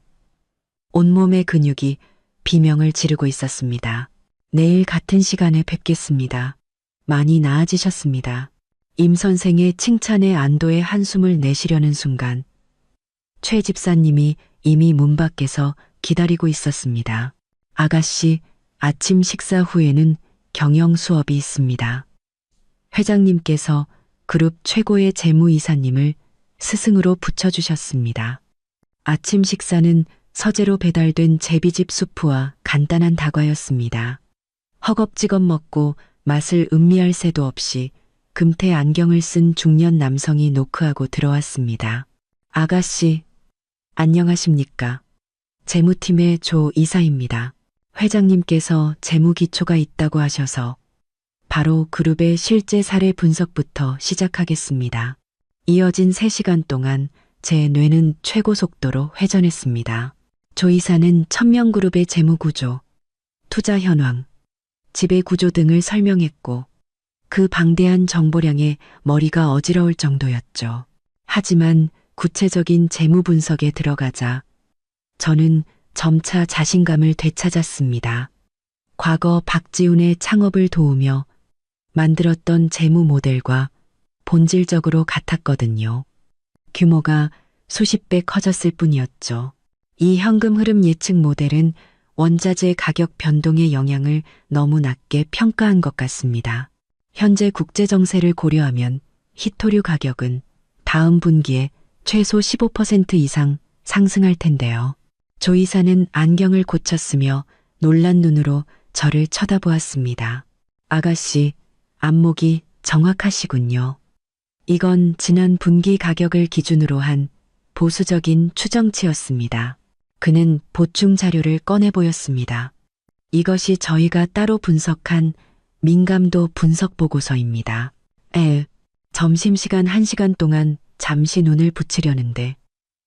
[SPEAKER 1] 온몸의 근육이 비명을 지르고 있었습니다. 내일 같은 시간에 뵙겠습니다. 많이 나아지셨습니다. 임 선생의 칭찬에 안도의 한숨을 내쉬려는 순간 최 집사님이 이미 문 밖에서 기다리고 있었습니다. 아가씨, 아침 식사 후에는 경영 수업이 있습니다. 회장님께서 그룹 최고의 재무이사님을 스승으로 붙여주셨습니다. 아침 식사는 서재로 배달된 제비집 수프와 간단한 다과였습니다. 허겁지겁 먹고 맛을 음미할 새도 없이 금태 안경을 쓴 중년 남성이 노크하고 들어왔습니다. 아가씨, 안녕하십니까? 재무팀의 조 이사입니다. 회장님께서 재무 기초가 있다고 하셔서 바로 그룹의 실제 사례 분석부터 시작하겠습니다. 이어진 3시간 동안 제 뇌는 최고 속도로 회전했습니다. 조 이사는 천명그룹의 재무구조, 투자 현황, 지배 구조 등을 설명했고 그 방대한 정보량에 머리가 어지러울 정도였죠. 하지만 구체적인 재무 분석에 들어가자 저는 점차 자신감을 되찾았습니다. 과거 박지훈의 창업을 도우며 만들었던 재무 모델과 본질적으로 같았거든요. 규모가 수십 배 커졌을 뿐이었죠. 이 현금 흐름 예측 모델은 원자재 가격 변동의 영향을 너무 낮게 평가한 것 같습니다. 현재 국제 정세를 고려하면 희토류 가격은 다음 분기에 최소 15% 이상 상승할 텐데요. 조 이사는 안경을 고쳤으며 놀란 눈으로 저를 쳐다보았습니다. 아가씨, 안목이 정확하시군요. 이건 지난 분기 가격을 기준으로 한 보수적인 추정치였습니다. 그는 보충 자료를 꺼내 보였습니다. 이것이 저희가 따로 분석한 민감도 분석 보고서입니다. 점심시간 1시간 동안 잠시 눈을 붙이려는데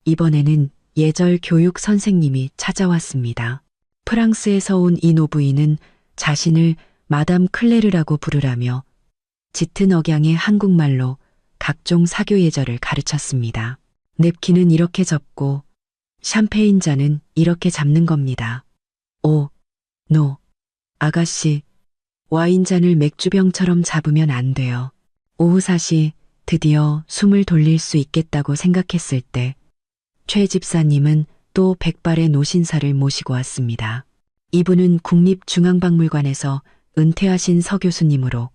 [SPEAKER 1] 이번에는 예절 교육 선생님이 찾아왔습니다. 프랑스에서 온 이 노부인은 자신을 마담 클레르라고 부르라며 짙은 억양의 한국말로 각종 사교 예절을 가르쳤습니다. 냅킨은 이렇게 접고 샴페인 잔은 이렇게 잡는 겁니다. 노. 아가씨, 와인잔을 맥주병처럼 잡으면 안 돼요. 오후 4시 드디어 숨을 돌릴 수 있겠다고 생각했을 때 최 집사님은 또 백발의 노신사를 모시고 왔습니다. 이분은 국립중앙박물관에서 은퇴하신 서 교수님으로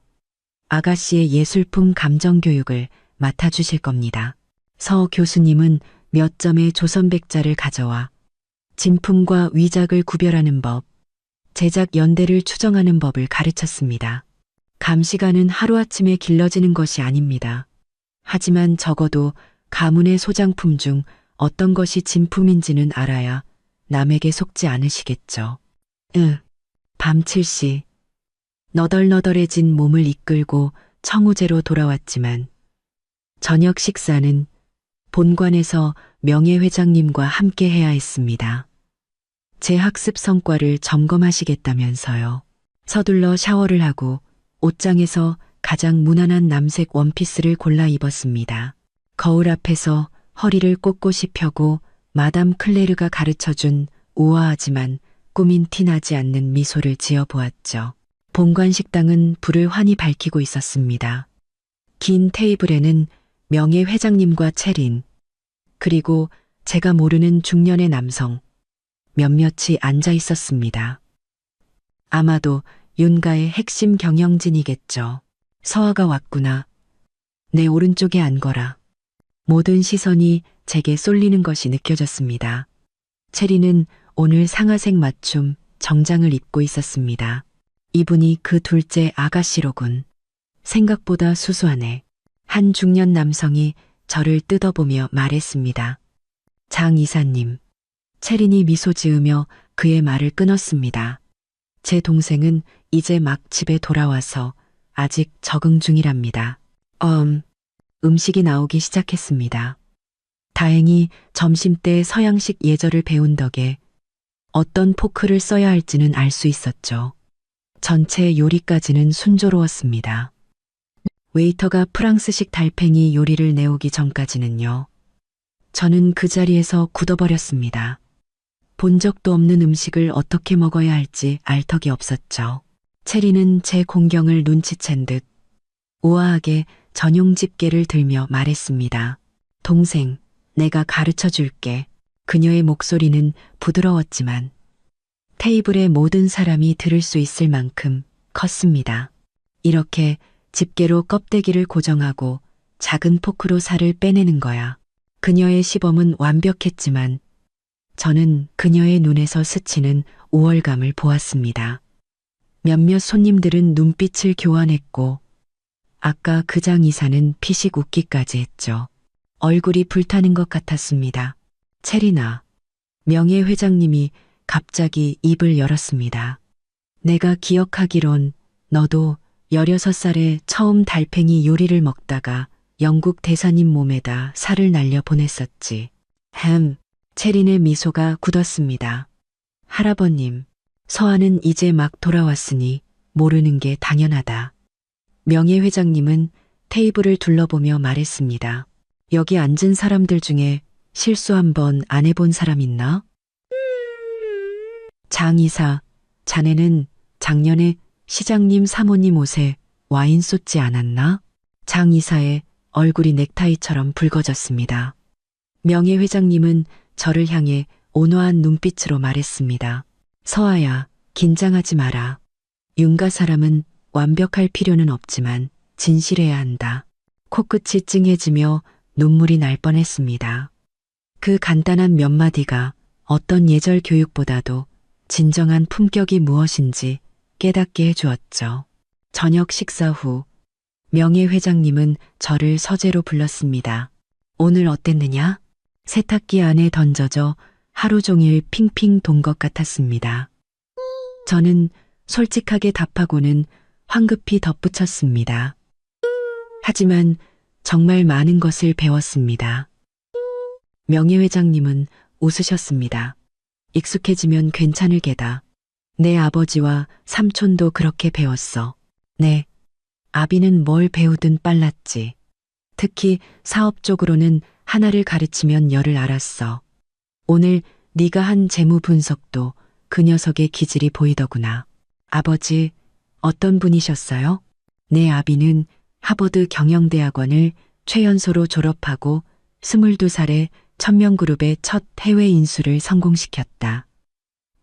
[SPEAKER 1] 아가씨의 예술품 감정교육을 맡아주실 겁니다. 서 교수님은 몇 점의 조선백자를 가져와 진품과 위작을 구별하는 법, 제작 연대를 추정하는 법을 가르쳤습니다. 감시가는 하루아침에 길러지는 것이 아닙니다. 하지만 적어도 가문의 소장품 중 어떤 것이 진품인지는 알아야 남에게 속지 않으시겠죠. 밤 7시 너덜너덜해진 몸을 이끌고 청우제로 돌아왔지만 저녁 식사는 본관에서 명예회장님과 함께 해야 했습니다. 제 학습 성과를 점검하시겠다면서요. 서둘러 샤워를 하고 옷장에서 가장 무난한 남색 원피스를 골라 입었습니다. 거울 앞에서 허리를 꼿꼿이 펴고 마담 클레르가 가르쳐준 우아하지만 꾸민 티 나지 않는 미소를 지어 보았죠. 본관 식당은 불을 환히 밝히고 있었습니다. 긴 테이블에는 명예회장님과 채린, 그리고 제가 모르는 중년의 남성, 몇몇이 앉아 있었습니다. 아마도 윤가의 핵심 경영진이겠죠. 서아가 왔구나. 내 오른쪽에 앉거라. 모든 시선이 제게 쏠리는 것이 느껴졌습니다. 체리는 오늘 상아색 맞춤 정장을 입고 있었습니다. 이분이 그 둘째 아가씨로군. 생각보다 수수하네. 한 중년 남성이 저를 뜯어보며 말했습니다. 장 이사님. 체린이 미소 지으며 그의 말을 끊었습니다. 제 동생은 이제 막 집에 돌아와서 아직 적응 중이랍니다. 음식이 나오기 시작했습니다. 다행히 점심때 서양식 예절을 배운 덕에 어떤 포크를 써야 할지는 알 수 있었죠. 전체 요리까지는 순조로웠습니다. 웨이터가 프랑스식 달팽이 요리를 내오기 전까지는요. 저는 그 자리에서 굳어버렸습니다. 본 적도 없는 음식을 어떻게 먹어야 할지 알 턱이 없었죠. 체리는 제 공경을 눈치챈 듯 우아하게 전용 집게를 들며 말했습니다. 동생, 내가 가르쳐 줄게. 그녀의 목소리는 부드러웠지만 테이블의 모든 사람이 들을 수 있을 만큼 컸습니다. 이렇게 집게로 껍데기를 고정하고 작은 포크로 살을 빼내는 거야. 그녀의 시범은 완벽했지만 저는 그녀의 눈에서 스치는 우월감을 보았습니다. 몇몇 손님들은 눈빛을 교환했고 아까 그 장 이사는 피식 웃기까지 했죠. 얼굴이 불타는 것 같았습니다. 체리나, 명예회장님이 갑자기 입을 열었습니다. 내가 기억하기론 너도 16살에 처음 달팽이 요리를 먹다가 영국 대사님 몸에다 살을 날려 보냈었지. 체린의 미소가 굳었습니다. 할아버님, 서아는 이제 막 돌아왔으니 모르는 게 당연하다. 명예회장님은 테이블을 둘러보며 말했습니다. 여기 앉은 사람들 중에 실수 한 번 안 해본 사람 있나? 장 이사, 자네는 작년에 시장님 사모님 옷에 와인 쏟지 않았나? 장 이사의 얼굴이 넥타이처럼 붉어졌습니다. 명예회장님은 저를 향해 온화한 눈빛으로 말했습니다. 서아야, 긴장하지 마라. 윤가 사람은 완벽할 필요는 없지만 진실해야 한다. 코끝이 찡해지며 눈물이 날 뻔했습니다. 그 간단한 몇 마디가 어떤 예절 교육보다도 진정한 품격이 무엇인지 깨닫게 해주었죠. 저녁 식사 후 명예회장님은 저를 서재로 불렀습니다. 오늘 어땠느냐? 세탁기 안에 던져져 하루 종일 핑핑 돈 것 같았습니다. 저는 솔직하게 답하고는 황급히 덧붙였습니다. 하지만 정말 많은 것을 배웠습니다. 명예회장님은 웃으셨습니다. 익숙해지면 괜찮을 게다. 내 아버지와 삼촌도 그렇게 배웠어. 네, 아비는 뭘 배우든 빨랐지. 특히 사업 쪽으로는 하나를 가르치면 열을 알았어. 오늘 네가 한 재무 분석도 그 녀석의 기질이 보이더구나. 아버지, 어떤 분이셨어요? 내 아비는 하버드 경영대학원을 최연소로 졸업하고 22살에 천명그룹의 첫 해외 인수를 성공시켰다.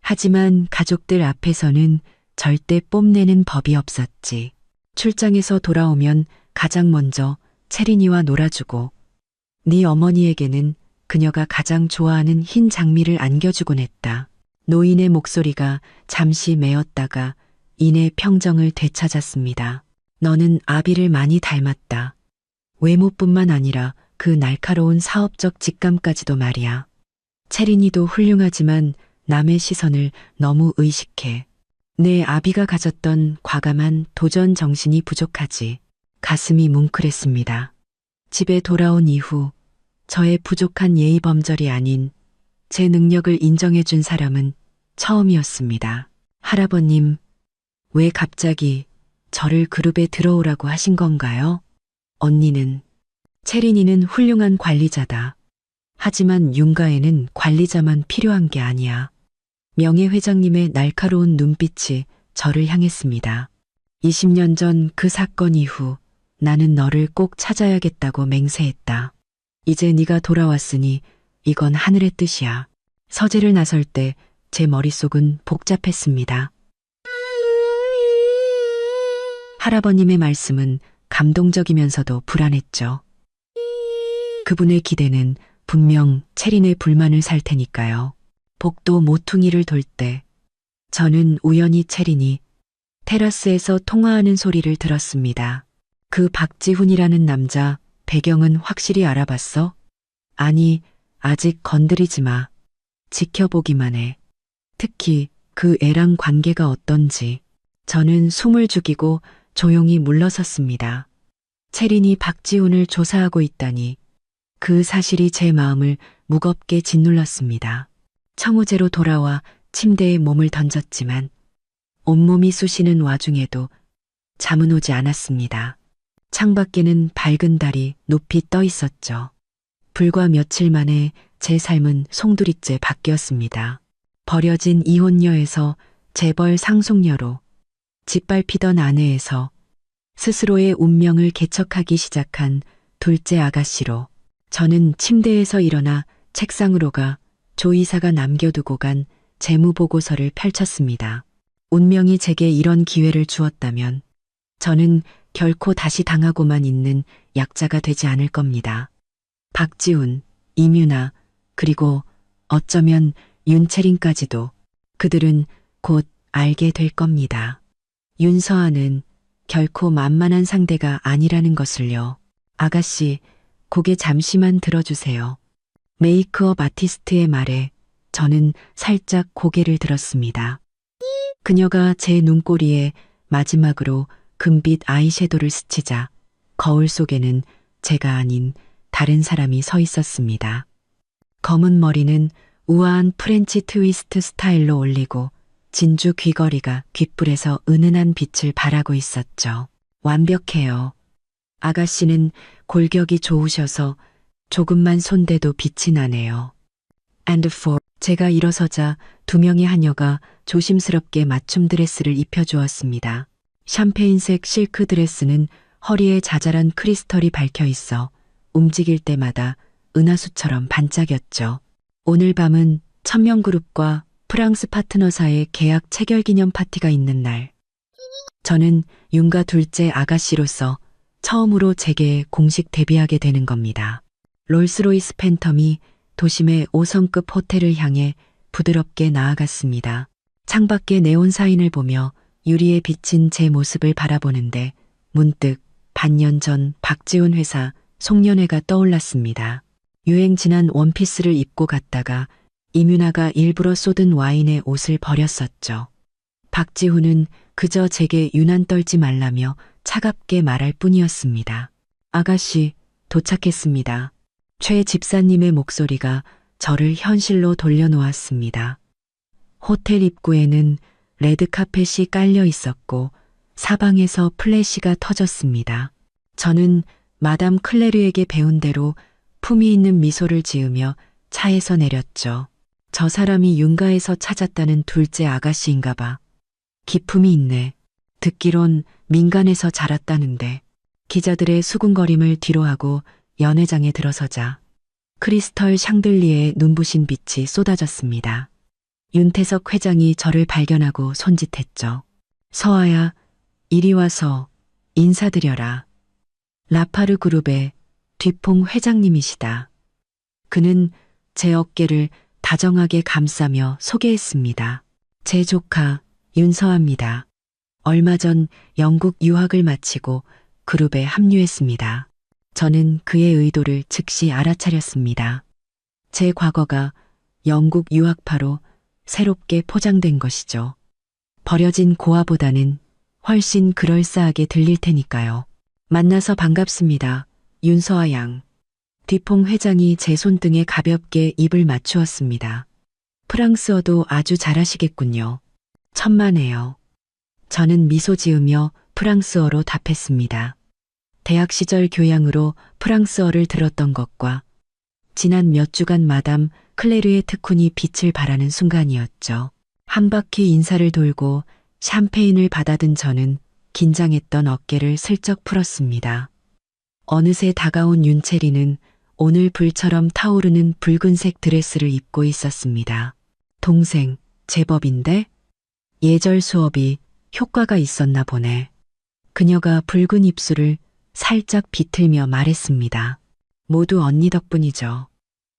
[SPEAKER 1] 하지만 가족들 앞에서는 절대 뽐내는 법이 없었지. 출장에서 돌아오면 가장 먼저 체린이와 놀아주고 네 어머니에게는 그녀가 가장 좋아하는 흰 장미를 안겨주곤 했다. 노인의 목소리가 잠시 메었다가 이내 평정을 되찾았습니다. 너는 아비를 많이 닮았다. 외모뿐만 아니라 그 날카로운 사업적 직감까지도 말이야. 체린이도 훌륭하지만 남의 시선을 너무 의식해. 내 아비가 가졌던 과감한 도전 정신이 부족하지. 가슴이 뭉클했습니다. 집에 돌아온 이후 저의 부족한 예의 범절이 아닌 제 능력을 인정해 준 사람은 처음이었습니다. 할아버님, 왜 갑자기 저를 그룹에 들어오라고 하신 건가요? 언니는, 체린이는 훌륭한 관리자다. 하지만 윤가에는 관리자만 필요한 게 아니야. 명예회장님의 날카로운 눈빛이 저를 향했습니다. 20년 전 그 사건 이후 나는 너를 꼭 찾아야겠다고 맹세했다. 이제 네가 돌아왔으니 이건 하늘의 뜻이야. 서재를 나설 때 제 머릿속은 복잡했습니다. 할아버님의 말씀은 감동적이면서도 불안했죠. 그분의 기대는 분명 체린의 불만을 살 테니까요. 복도 모퉁이를 돌 때 저는 우연히 체린이 테라스에서 통화하는 소리를 들었습니다. 그 박지훈이라는 남자 배경은 확실히 알아봤어? 아니, 아직 건드리지 마. 지켜보기만 해. 특히 그 애랑 관계가 어떤지. 저는 숨을 죽이고 조용히 물러섰습니다. 체린이 박지훈을 조사하고 있다니 그 사실이 제 마음을 무겁게 짓눌렀습니다. 청우제로 돌아와 침대에 몸을 던졌지만 온몸이 쑤시는 와중에도 잠은 오지 않았습니다. 창밖에는 밝은 달이 높이 떠 있었죠. 불과 며칠 만에 제 삶은 송두리째 바뀌었습니다. 버려진 이혼녀에서 재벌 상속녀로 짓밟히던 아내에서 스스로의 운명을 개척하기 시작한 둘째 아가씨로 저는 침대에서 일어나 책상으로 가 조 이사가 남겨두고 간 재무보고서를 펼쳤습니다. 운명이 제게 이런 기회를 주었다면 저는 결코 다시 당하고만 있는 약자가 되지 않을 겁니다. 박지훈, 이뮤나, 그리고 어쩌면 윤채린까지도 그들은 곧 알게 될 겁니다. 윤서아는 결코 만만한 상대가 아니라는 것을요. 아가씨, 고개 잠시만 들어주세요. 메이크업 아티스트의 말에 저는 살짝 고개를 들었습니다. 그녀가 제 눈꼬리에 마지막으로 금빛 아이섀도를 스치자 거울 속에는 제가 아닌 다른 사람이 서 있었습니다. 검은 머리는 우아한 프렌치 트위스트 스타일로 올리고 진주 귀걸이가 귓불에서 은은한 빛을 발하고 있었죠. 완벽해요. 아가씨는 골격이 좋으셔서 조금만 손대도 빛이 나네요. And for 제가 일어서자 두 명의 하녀가 조심스럽게 맞춤 드레스를 입혀주었습니다. 샴페인색 실크 드레스는 허리에 자잘한 크리스털이 박혀 있어 움직일 때마다 은하수처럼 반짝였죠. 오늘 밤은 천명그룹과 프랑스 파트너사의 계약 체결 기념 파티가 있는 날. 저는 윤가 둘째 아가씨로서 처음으로 제게 공식 데뷔하게 되는 겁니다. 롤스로이스 팬텀이 도심의 5성급 호텔을 향해 부드럽게 나아갔습니다. 창밖의 네온 사인을 보며 유리에 비친 제 모습을 바라보는데 문득 반년 전 박지훈 회사 송년회가 떠올랐습니다. 유행 지난 원피스를 입고 갔다가 이뮤나가 일부러 쏟은 와인에 옷을 버렸었죠. 박지훈은 그저 제게 유난 떨지 말라며 차갑게 말할 뿐이었습니다. 아가씨, 도착했습니다. 최 집사님의 목소리가 저를 현실로 돌려놓았습니다. 호텔 입구에는 레드카펫이 깔려 있었고 사방에서 플래시가 터졌습니다. 저는 마담 클레르에게 배운 대로 품위 있는 미소를 지으며 차에서 내렸죠. 저 사람이 윤가에서 찾았다는 둘째 아가씨인가 봐. 기품이 있네. 듣기론 민간에서 자랐다는데. 기자들의 수군거림을 뒤로하고 연회장에 들어서자 크리스털 샹들리에의 눈부신 빛이 쏟아졌습니다. 윤태석 회장이 저를 발견하고 손짓했죠. 서아야, 이리 와서 인사드려라. 라파르 그룹의 뒤퐁 회장님이시다. 그는 제 어깨를 다정하게 감싸며 소개했습니다. 제 조카 윤서아입니다. 얼마 전 영국 유학을 마치고 그룹에 합류했습니다. 저는 그의 의도를 즉시 알아차렸습니다. 제 과거가 영국 유학파로 새롭게 포장된 것이죠. 버려진 고아보다는 훨씬 그럴싸하게 들릴 테니까요. 만나서 반갑습니다. 윤서아 양. 뒤퐁 회장이 제 손등에 가볍게 입을 맞추었습니다. 프랑스어도 아주 잘하시겠군요. 천만에요. 저는 미소 지으며 프랑스어로 답했습니다. 대학 시절 교양으로 프랑스어를 들었던 것과 지난 몇 주간 마담 클레르의 특훈이 빛을 발하는 순간이었죠. 한 바퀴 인사를 돌고 샴페인을 받아든 저는 긴장했던 어깨를 슬쩍 풀었습니다. 어느새 다가온 윤채리는 오늘 불처럼 타오르는 붉은색 드레스를 입고 있었습니다. 동생, 제법인데? 예절 수업이 효과가 있었나 보네. 그녀가 붉은 입술을 살짝 비틀며 말했습니다. 모두 언니 덕분이죠.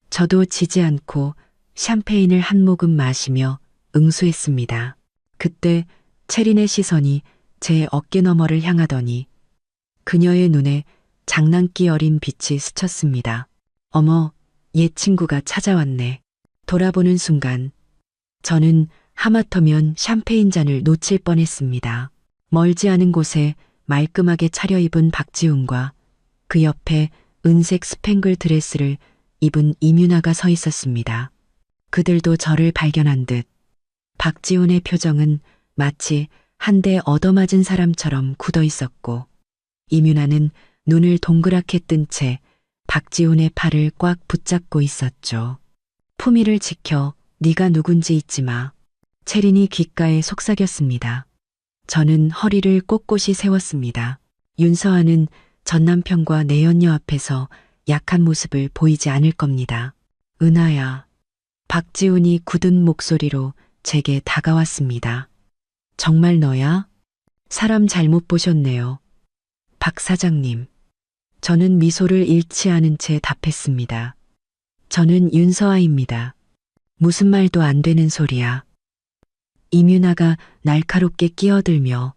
[SPEAKER 1] 저도 지지 않고 샴페인을 한 모금 마시며 응수했습니다. 그때 채린의 시선이 제 어깨 너머를 향하더니 그녀의 눈에 장난기 어린 빛이 스쳤습니다. 어머, 옛 친구가 찾아왔네. 돌아보는 순간 저는 하마터면 샴페인 잔을 놓칠 뻔했습니다. 멀지 않은 곳에 말끔하게 차려입은 박지훈과 그 옆에 은색 스팽글 드레스를 입은 이뮤나가 서 있었습니다. 그들도 저를 발견한 듯 박지훈의 표정은 마치 한 대 얻어맞은 사람처럼 굳어 있었고 이뮤나는 눈을 동그랗게 뜬 채 박지훈의 팔을 꽉 붙잡고 있었죠. 품위를 지켜 네가 누군지 잊지 마. 채린이 귓가에 속삭였습니다. 저는 허리를 꼿꼿이 세웠습니다. 윤서아는 전 남편과 내연녀 앞에서 약한 모습을 보이지 않을 겁니다. 은하야. 박지훈이 굳은 목소리로 제게 다가왔습니다. 정말 너야? 사람 잘못 보셨네요. 박 사장님. 저는 미소를 잃지 않은 채 답했습니다. 저는 윤서아입니다. 무슨 말도 안 되는 소리야. 이뮤나가 날카롭게 끼어들며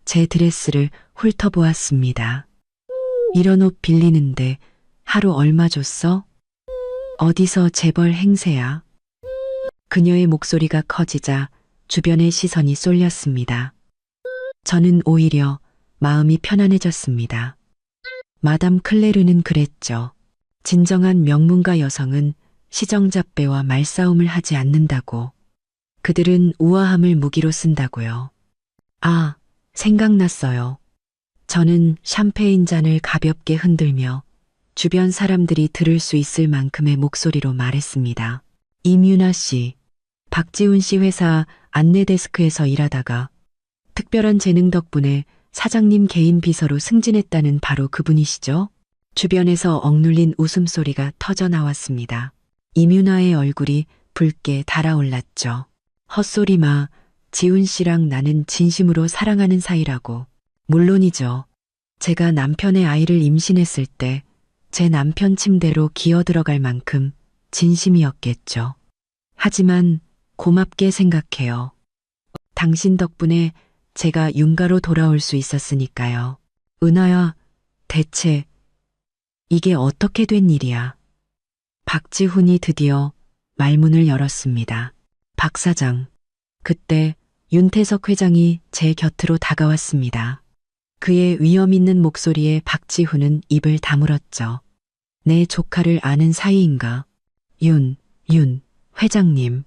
[SPEAKER 1] 제 드레스를 훑어보았습니다. 이런 옷 빌리는데 하루 얼마 줬어? 어디서 재벌 행세야? 그녀의 목소리가 커지자 주변의 시선이 쏠렸습니다. 저는 오히려 마음이 편안해졌습니다. 마담 클레르는 그랬죠. 진정한 명문가 여성은 시정잡배와 말싸움을 하지 않는다고. 그들은 우아함을 무기로 쓴다고요. 아, 생각났어요. 저는 샴페인 잔을 가볍게 흔들며 주변 사람들이 들을 수 있을 만큼의 목소리로 말했습니다. 이뮤나 씨, 박지훈 씨 회사 안내 데스크에서 일하다가 특별한 재능 덕분에 사장님 개인 비서로 승진했다는 바로 그분이시죠? 주변에서 억눌린 웃음소리가 터져 나왔습니다. 이뮤나의 얼굴이 붉게 달아올랐죠. 헛소리 마. 지훈 씨랑 나는 진심으로 사랑하는 사이라고. 물론이죠. 제가 남편의 아이를 임신했을 때 제 남편 침대로 기어 들어갈 만큼 진심이었겠죠. 하지만 고맙게 생각해요. 당신 덕분에 제가 윤가로 돌아올 수 있었으니까요. 은하야, 대체 이게 어떻게 된 일이야? 박지훈이 드디어 말문을 열었습니다. 박 사장. 그때 윤태석 회장이 제 곁으로 다가왔습니다. 그의 위험 있는 목소리에 박지훈은 입을 다물었죠. 내 조카를 아는 사이인가? 윤 회장님.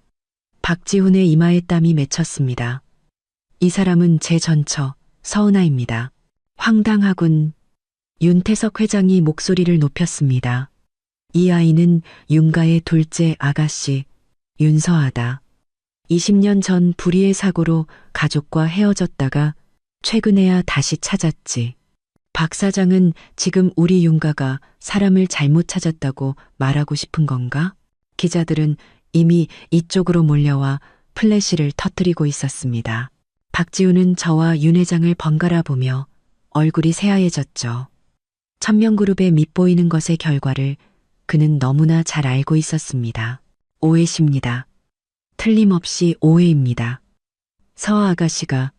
[SPEAKER 1] 박지훈의 이마에 땀이 맺혔습니다. 이 사람은 제 전처 서은아입니다. 황당하군. 윤태석 회장이 목소리를 높였습니다. 이 아이는 윤가의 둘째 아가씨 윤서아다. 20년 전 불의의 사고로 가족과 헤어졌다가 최근에야 다시 찾았지. 박 사장은 지금 우리 윤가가 사람을 잘못 찾았다고 말하고 싶은 건가? 기자들은 이미 이쪽으로 몰려와 플래시를 터뜨리고 있었습니다. 박지훈은 저와 윤 회장을 번갈아 보며 얼굴이 새하얘졌죠. 천명그룹에 밉보이는 것의 결과를 그는 너무나 잘 알고 있었습니다. 오해십니다. 틀림없이 오해입니다. 서아 아가씨가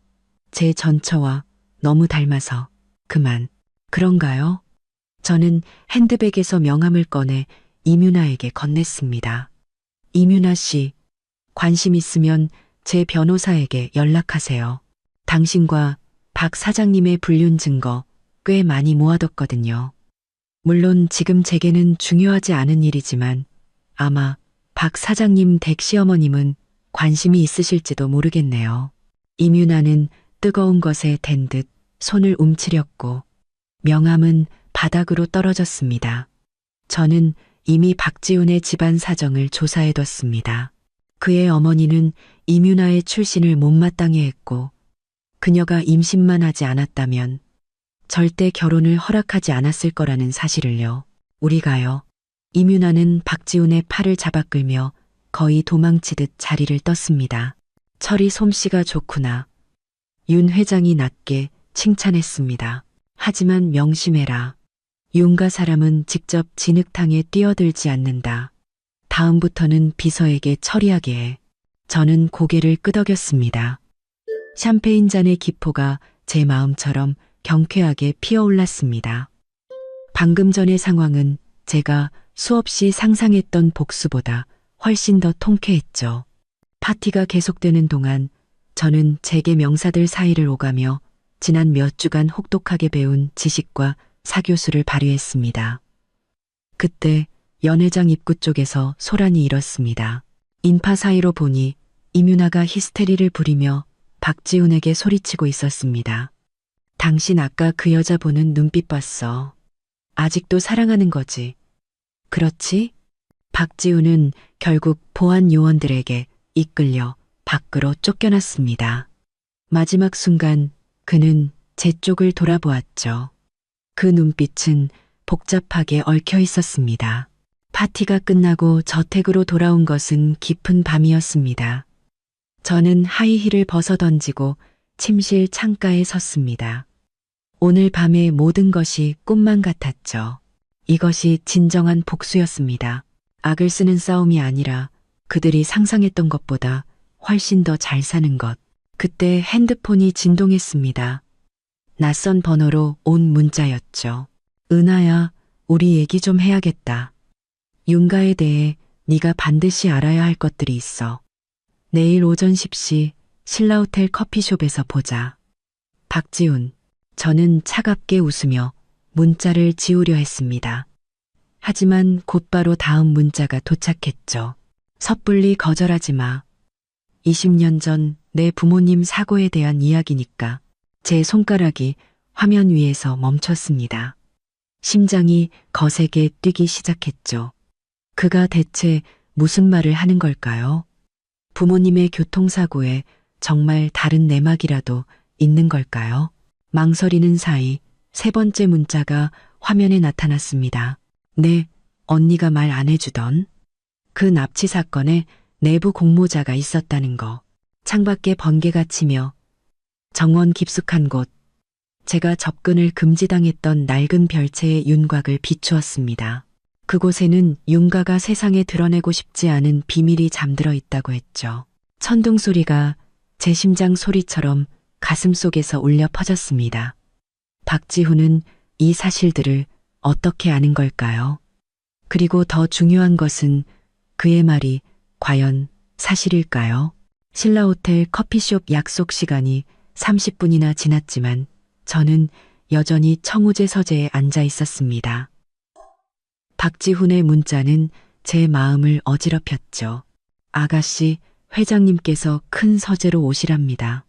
[SPEAKER 1] 제 전처와 너무 닮아서 그만. 그런가요? 저는 핸드백에서 명함을 꺼내 이뮤나에게 건넸습니다. 이뮤나 씨, 관심 있으면 제 변호사에게 연락하세요. 당신과 박 사장님의 불륜 증거 꽤 많이 모아뒀거든요. 물론 지금 제게는 중요하지 않은 일이지만 아마 박 사장님 댁 시어머님은 관심이 있으실지도 모르겠네요. 이뮤나는 뜨거운 것에 댄 듯 손을 움츠렸고 명함은 바닥으로 떨어졌습니다. 저는 이미 박지훈의 집안 사정을 조사해뒀습니다. 그의 어머니는 이뮤나의 출신을 못마땅해 했고 그녀가 임신만 하지 않았다면 절대 결혼을 허락하지 않았을 거라는 사실을요. 우리가요. 임윤아는 박지훈의 팔을 잡아 끌며 거의 도망치듯 자리를 떴습니다. 철이 솜씨가 좋구나. 윤 회장이 낮게 칭찬했습니다. 하지만 명심해라. 윤가 사람은 직접 진흙탕에 뛰어들지 않는다. 다음부터는 비서에게 처리하게 해. 저는 고개를 끄덕였습니다. 샴페인 잔의 기포가 제 마음처럼 경쾌하게 피어올랐습니다. 방금 전의 상황은 제가 수없이 상상했던 복수보다 훨씬 더 통쾌했죠. 파티가 계속되는 동안 저는 재계 명사들 사이를 오가며 지난 몇 주간 혹독하게 배운 지식과 사교수를 발휘했습니다. 그때 연회장 입구 쪽에서 소란이 일었습니다. 인파 사이로 보니 임윤아가 히스테리를 부리며 박지훈에게 소리치고 있었습니다. 당신 아까 그 여자 보는 눈빛 봤어. 아직도 사랑하는 거지. 그렇지? 박지훈은 결국 보안 요원들에게 이끌려 밖으로 쫓겨났습니다. 마지막 순간 그는 제 쪽을 돌아보았죠. 그 눈빛은 복잡하게 얽혀 있었습니다. 파티가 끝나고 저택으로 돌아온 것은 깊은 밤이었습니다. 저는 하이힐을 벗어 던지고 침실 창가에 섰습니다. 오늘 밤의 모든 것이 꿈만 같았죠. 이것이 진정한 복수였습니다. 악을 쓰는 싸움이 아니라 그들이 상상했던 것보다 훨씬 더 잘 사는 것. 그때 핸드폰이 진동했습니다. 낯선 번호로 온 문자였죠. 은하야, 우리 얘기 좀 해야겠다. 윤가에 대해 네가 반드시 알아야 할 것들이 있어. 내일 오전 10시 신라호텔 커피숍에서 보자. 박지훈. 저는 차갑게 웃으며 문자를 지우려 했습니다. 하지만 곧바로 다음 문자가 도착했죠. 섣불리 거절하지 마. 20년 전 내 부모님 사고에 대한 이야기니까. 제 손가락이 화면 위에서 멈췄습니다. 심장이 거세게 뛰기 시작했죠. 그가 대체 무슨 말을 하는 걸까요? 부모님의 교통사고에 정말 다른 내막이라도 있는 걸까요? 망설이는 사이 세 번째 문자가 화면에 나타났습니다. 네, 언니가 말 안 해주던 그 납치 사건에 내부 공모자가 있었다는 거. 창밖에 번개가 치며 정원 깊숙한 곳, 제가 접근을 금지당했던 낡은 별채의 윤곽을 비추었습니다. 그곳에는 윤가가 세상에 드러내고 싶지 않은 비밀이 잠들어 있다고 했죠. 천둥 소리가 제 심장 소리처럼 가슴 속에서 울려 퍼졌습니다. 박지훈은 이 사실들을 어떻게 아는 걸까요? 그리고 더 중요한 것은 그의 말이 과연 사실일까요? 신라호텔 커피숍 약속 시간이 30분이나 지났지만 저는 여전히 청우제 서재에 앉아 있었습니다. 박지훈의 문자는 제 마음을 어지럽혔죠. 아가씨, 회장님께서 큰 서재로 오시랍니다.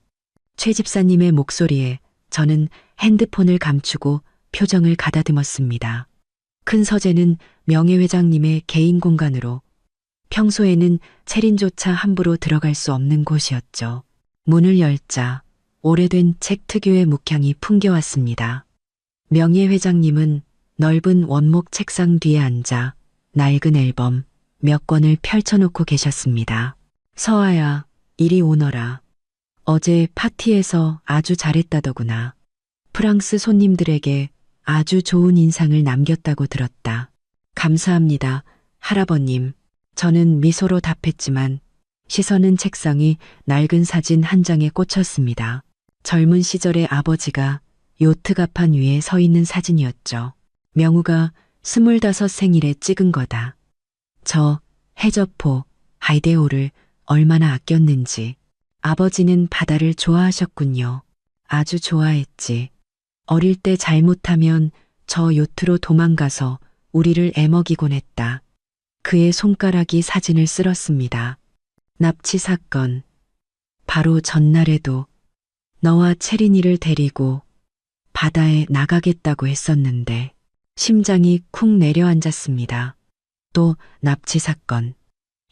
[SPEAKER 1] 최 집사님의 목소리에 저는 핸드폰을 감추고 표정을 가다듬었습니다. 큰 서재는 명예회장님의 개인 공간으로 평소에는 체린조차 함부로 들어갈 수 없는 곳이었죠. 문을 열자 오래된 책 특유의 묵향이 풍겨왔습니다. 명예회장님은 넓은 원목 책상 뒤에 앉아 낡은 앨범 몇 권을 펼쳐놓고 계셨습니다. 서아야, 이리 오너라. 어제 파티에서 아주 잘했다더구나. 프랑스 손님들에게 아주 좋은 인상을 남겼다고 들었다. 감사합니다, 할아버님. 저는 미소로 답했지만 시선은 책상이 낡은 사진 한 장에 꽂혔습니다. 젊은 시절의 아버지가 요트 갑판 위에 서 있는 사진이었죠. 명우가 25 생일에 찍은 거다. 저 해저포 하이데오를 얼마나 아꼈는지. 아버지는 바다를 좋아하셨군요. 아주 좋아했지. 어릴 때 잘못하면 저 요트로 도망가서 우리를 애먹이곤 했다. 그의 손가락이 사진을 쓸었습니다. 납치 사건. 바로 전날에도 너와 채린이를 데리고 바다에 나가겠다고 했었는데 심장이 쿵 내려앉았습니다. 또 납치 사건.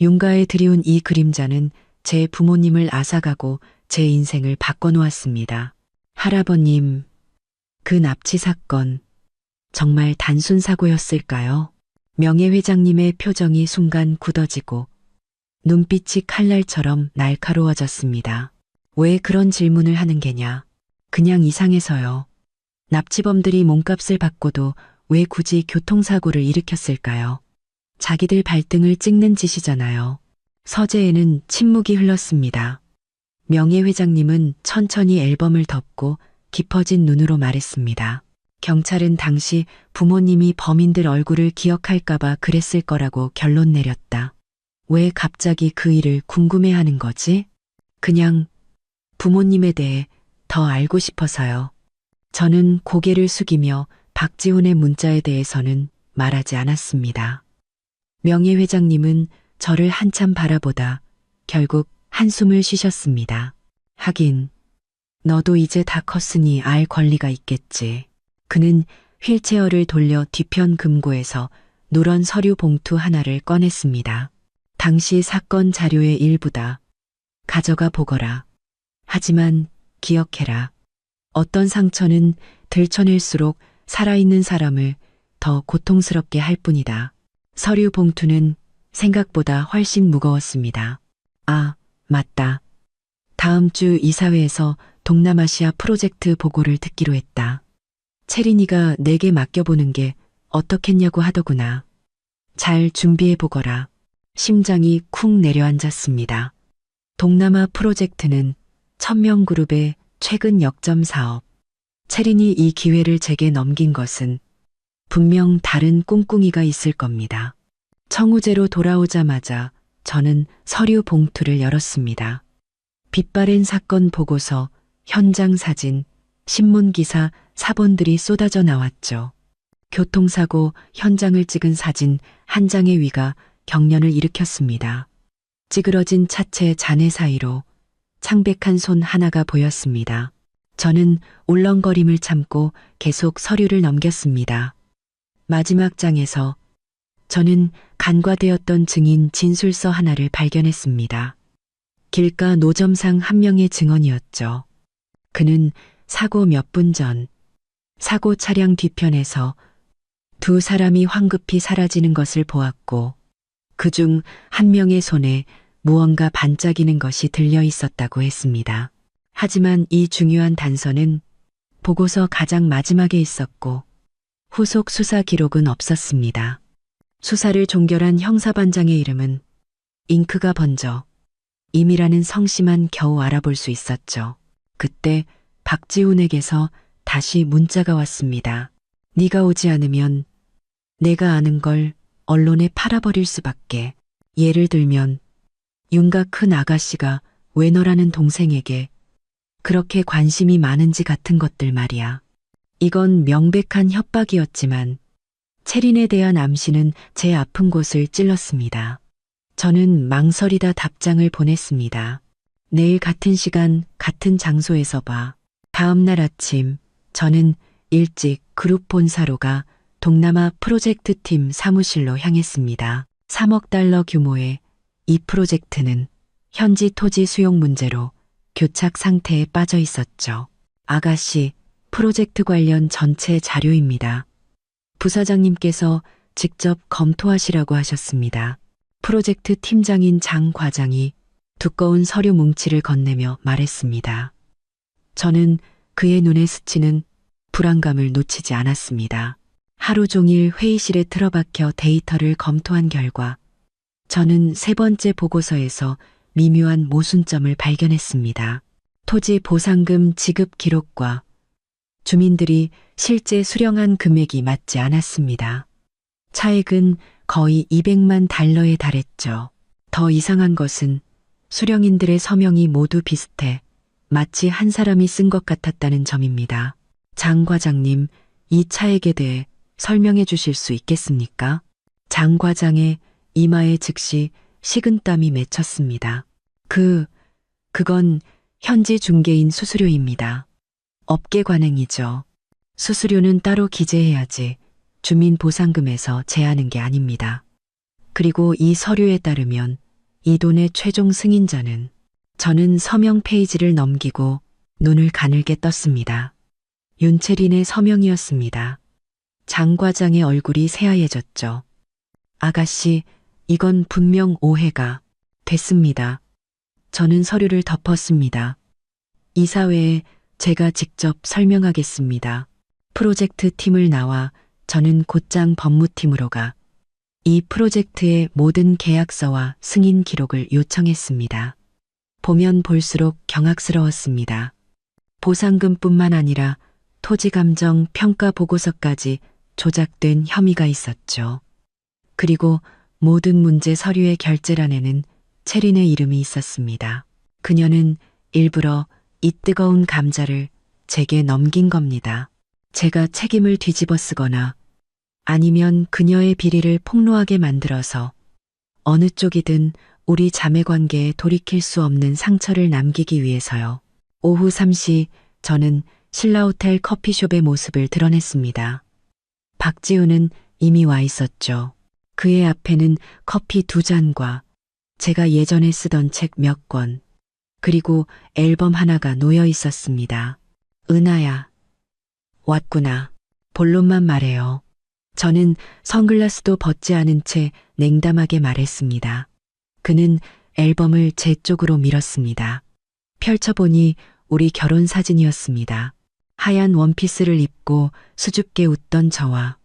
[SPEAKER 1] 윤가에 들이운 이 그림자는 제 부모님을 앗아가고 제 인생을 바꿔놓았습니다. 할아버님, 그 납치 사건 정말 단순 사고였을까요? 명예회장님의 표정이 순간 굳어지고 눈빛이 칼날처럼 날카로워졌습니다. 왜 그런 질문을 하는 게냐? 그냥 이상해서요. 납치범들이 몸값을 받고도 왜 굳이 교통사고를 일으켰을까요? 자기들 발등을 찍는 짓이잖아요. 서재에는 침묵이 흘렀습니다. 명예회장님은 천천히 앨범을 덮고 깊어진 눈으로 말했습니다. 경찰은 당시 부모님이 범인들 얼굴을 기억할까봐 그랬을 거라고 결론 내렸다. 왜 갑자기 그 일을 궁금해하는 거지? 그냥 부모님에 대해 더 알고 싶어서요. 저는 고개를 숙이며 박지훈의 문자에 대해서는 말하지 않았습니다. 명예회장님은 저를 한참 바라보다 결국 한숨을 쉬셨습니다. 하긴 너도 이제 다 컸으니 알 권리가 있겠지. 그는 휠체어를 돌려 뒤편 금고에서 누런 서류 봉투 하나를 꺼냈습니다. 당시 사건 자료의 일부다. 가져가 보거라. 하지만 기억해라. 어떤 상처는 들춰낼수록 살아있는 사람을 더 고통스럽게 할 뿐이다. 서류 봉투는 생각보다 훨씬 무거웠습니다. 아, 맞다. 다음 주 이사회에서 동남아시아 프로젝트 보고를 듣기로 했다. 채린이가 내게 맡겨보는 게 어떻겠냐고 하더구나. 잘 준비해보거라. 심장이 쿵 내려앉았습니다. 동남아 프로젝트는 1000명 그룹의 최근 역점 사업. 채린이 이 기회를 제게 넘긴 것은 분명 다른 꿍꿍이가 있을 겁니다. 청우제로 돌아오자마자 저는 서류 봉투를 열었습니다. 빛바랜 사건 보고서, 현장 사진, 신문기사, 사본들이 쏟아져 나왔죠. 교통사고 현장을 찍은 사진 한 장의 위가 경련을 일으켰습니다. 찌그러진 차체 잔해 사이로 창백한 손 하나가 보였습니다. 저는 울렁거림을 참고 계속 서류를 넘겼습니다. 마지막 장에서 저는 간과되었던 증인 진술서 하나를 발견했습니다. 길가 노점상 한 명의 증언이었죠. 그는 사고 몇 분 전 사고 차량 뒤편에서 두 사람이 황급히 사라지는 것을 보았고 그중 한 명의 손에 무언가 반짝이는 것이 들려 있었다고 했습니다. 하지만 이 중요한 단서는 보고서 가장 마지막에 있었고 후속 수사 기록은 없었습니다. 수사를 종결한 형사반장의 이름은 잉크가 번져 임이라는 성씨만 겨우 알아볼 수 있었죠. 그때 박지훈에게서 다시 문자가 왔습니다. 네가 오지 않으면 내가 아는 걸 언론에 팔아버릴 수밖에. 예를 들면 윤가 큰 아가씨가 왜 너라는 동생에게 그렇게 관심이 많은지 같은 것들 말이야. 이건 명백한 협박이었지만 채린에 대한 암시는 제 아픈 곳을 찔렀습니다. 저는 망설이다 답장을 보냈습니다. 내일 같은 시간 같은 장소에서 봐. 다음 날 아침 저는 일찍 그룹 본사로 가 동남아 프로젝트 팀 사무실로 향했습니다. 3억 달러 규모의 이 프로젝트는 현지 토지 수용 문제로 교착 상태에 빠져 있었죠. 아가씨, 프로젝트 관련 전체 자료입니다. 부사장님께서 직접 검토하시라고 하셨습니다. 프로젝트 팀장인 장 과장이 두꺼운 서류 뭉치를 건네며 말했습니다. 저는 그의 눈에 스치는 불안감을 놓치지 않았습니다. 하루 종일 회의실에 틀어박혀 데이터를 검토한 결과 저는 세 번째 보고서에서 미묘한 모순점을 발견했습니다. 토지 보상금 지급 기록과 주민들이 실제 수령한 금액이 맞지 않았습니다. 차액은 거의 200만 달러에 달했죠. 더 이상한 것은 수령인들의 서명이 모두 비슷해 마치 한 사람이 쓴 것 같았다는 점입니다. 장 과장님, 이 차액에 대해 설명해 주실 수 있겠습니까? 장 과장의 이마에 즉시 식은땀이 맺혔습니다. 그건 현지 중개인 수수료입니다. 업계 관행이죠. 수수료는 따로 기재해야지 주민보상금에서 제하는 게 아닙니다. 그리고 이 서류에 따르면 이 돈의 최종 승인자는 저는 서명 페이지를 넘기고 눈을 가늘게 떴습니다. 윤채린의 서명이었습니다. 장 과장의 얼굴이 새하얘졌죠. 아가씨, 이건 분명 오해가 됐습니다. 저는 서류를 덮었습니다. 이사회에 제가 직접 설명하겠습니다. 프로젝트 팀을 나와 저는 곧장 법무팀으로 가 이 프로젝트의 모든 계약서와 승인 기록을 요청했습니다. 보면 볼수록 경악스러웠습니다. 보상금뿐만 아니라 토지감정 평가 보고서까지 조작된 혐의가 있었죠. 그리고 모든 문제 서류의 결제란에는 채린의 이름이 있었습니다. 그녀는 일부러 이 뜨거운 감자를 제게 넘긴 겁니다. 제가 책임을 뒤집어 쓰거나 아니면 그녀의 비리를 폭로하게 만들어서 어느 쪽이든 우리 자매 관계에 돌이킬 수 없는 상처를 남기기 위해서요. 오후 3시 저는 신라호텔 커피숍의 모습을 드러냈습니다. 박지훈은 이미 와 있었죠. 그의 앞에는 커피 2잔과 제가 예전에 쓰던 책 몇 권, 그리고 앨범 하나가 놓여 있었습니다. 은하야, 왔구나. 본론만 말해요. 저는 선글라스도 벗지 않은 채 냉담하게 말했습니다. 그는 앨범을 제 쪽으로 밀었습니다. 펼쳐보니 우리 결혼 사진이었습니다. 하얀 원피스를 입고 수줍게 웃던 저와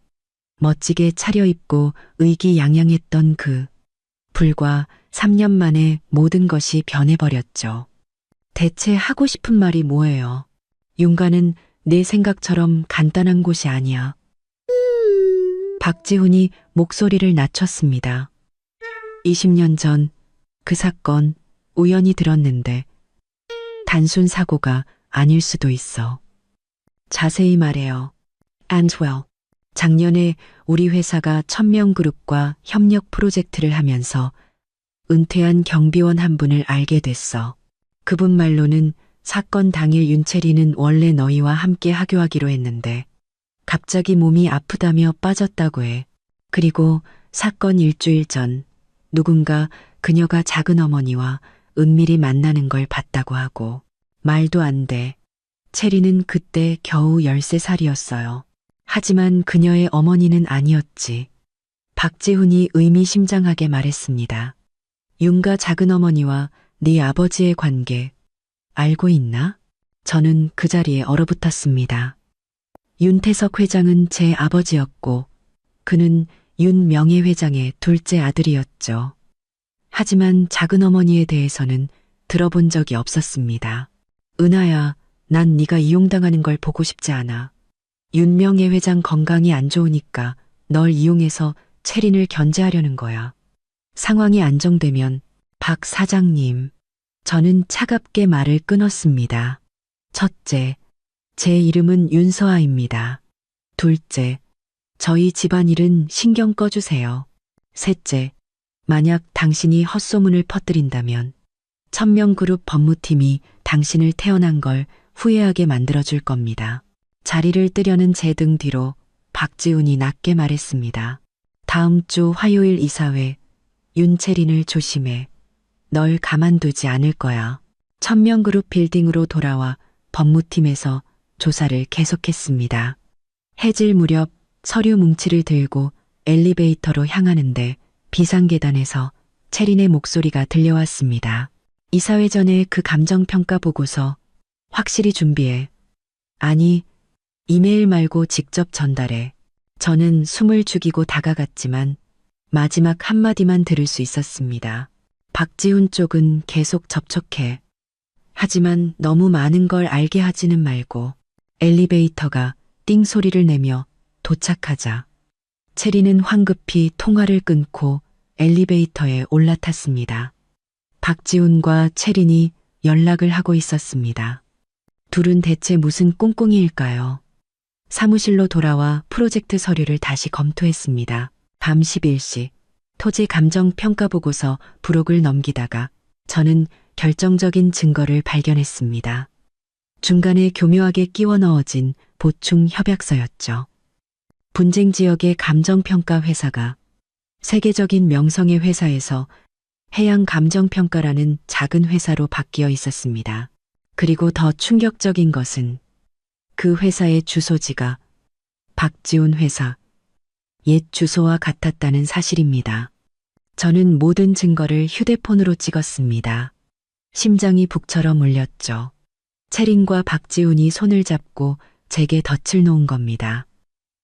[SPEAKER 1] 멋지게 차려입고 의기양양했던 그. 불과 3년 만에 모든 것이 변해버렸죠. 대체 하고 싶은 말이 뭐예요? 윤가는 내 생각처럼 간단한 곳이 아니야. 박지훈이 목소리를 낮췄습니다. 20년 전 그 사건 우연히 들었는데 단순 사고가 아닐 수도 있어. 자세히 말해요. And well. 작년에 우리 회사가 천명그룹과 협력 프로젝트를 하면서 은퇴한 경비원 한 분을 알게 됐어. 그분 말로는 사건 당일 윤채리는 원래 너희와 함께 하교하기로 했는데 갑자기 몸이 아프다며 빠졌다고 해. 그리고 사건 일주일 전 누군가 그녀가 작은 어머니와 은밀히 만나는 걸 봤다고 하고. 말도 안 돼. 채리는 그때 겨우 13살이었어요. 하지만 그녀의 어머니는 아니었지. 박지훈이 의미심장하게 말했습니다. 윤가 작은 어머니와 네 아버지의 관계 알고 있나? 저는 그 자리에 얼어붙었습니다. 윤태석 회장은 제 아버지였고 그는 윤 명예회장의 둘째 아들이었죠. 하지만 작은 어머니에 대해서는 들어본 적이 없었습니다. 은하야, 난 네가 이용당하는 걸 보고 싶지 않아. 윤명예 회장 건강이 안 좋으니까 널 이용해서 채린을 견제하려는 거야. 상황이 안정되면 박 사장님. 저는 차갑게 말을 끊었습니다. 첫째, 제 이름은 윤서아입니다. 둘째, 저희 집안일은 신경 꺼주세요. 셋째, 만약 당신이 헛소문을 퍼뜨린다면 천명그룹 법무팀이 당신을 태어난 걸 후회하게 만들어줄 겁니다. 자리를 뜨려는 제 등 뒤로 박지훈이 낮게 말했습니다. 다음 주 화요일 이사회, 윤채린을 조심해. 널 가만두지 않을 거야. 천명그룹 빌딩으로 돌아와 법무팀에서 조사를 계속했습니다. 해질 무렵 서류 뭉치를 들고 엘리베이터로 향하는데 비상계단에서 채린의 목소리가 들려왔습니다. 이사회 전에 그 감정평가 보고서 확실히 준비해. 아니, 이메일 말고 직접 전달해. 저는 숨을 죽이고 다가갔지만 마지막 한마디만 들을 수 있었습니다. 박지훈 쪽은 계속 접촉해. 하지만 너무 많은 걸 알게 하지는 말고. 엘리베이터가 띵 소리를 내며 도착하자 채리는 황급히 통화를 끊고 엘리베이터에 올라탔습니다. 박지훈과 채린이 연락을 하고 있었습니다. 둘은 대체 무슨 꿍꿍이일까요? 사무실로 돌아와 프로젝트 서류를 다시 검토했습니다. 밤 11시 토지 감정 평가 보고서 부록을 넘기다가 저는 결정적인 증거를 발견했습니다. 중간에 교묘하게 끼워 넣어진 보충 협약서였죠. 분쟁 지역의 감정평가 회사가 세계적인 명성의 회사에서 해양 감정평가라는 작은 회사로 바뀌어 있었습니다. 그리고 더 충격적인 것은 그 회사의 주소지가 박지훈 회사 옛 주소와 같았다는 사실입니다. 저는 모든 증거를 휴대폰으로 찍었습니다. 심장이 북처럼 울렸죠. 채린과 박지훈이 손을 잡고 제게 덫을 놓은 겁니다.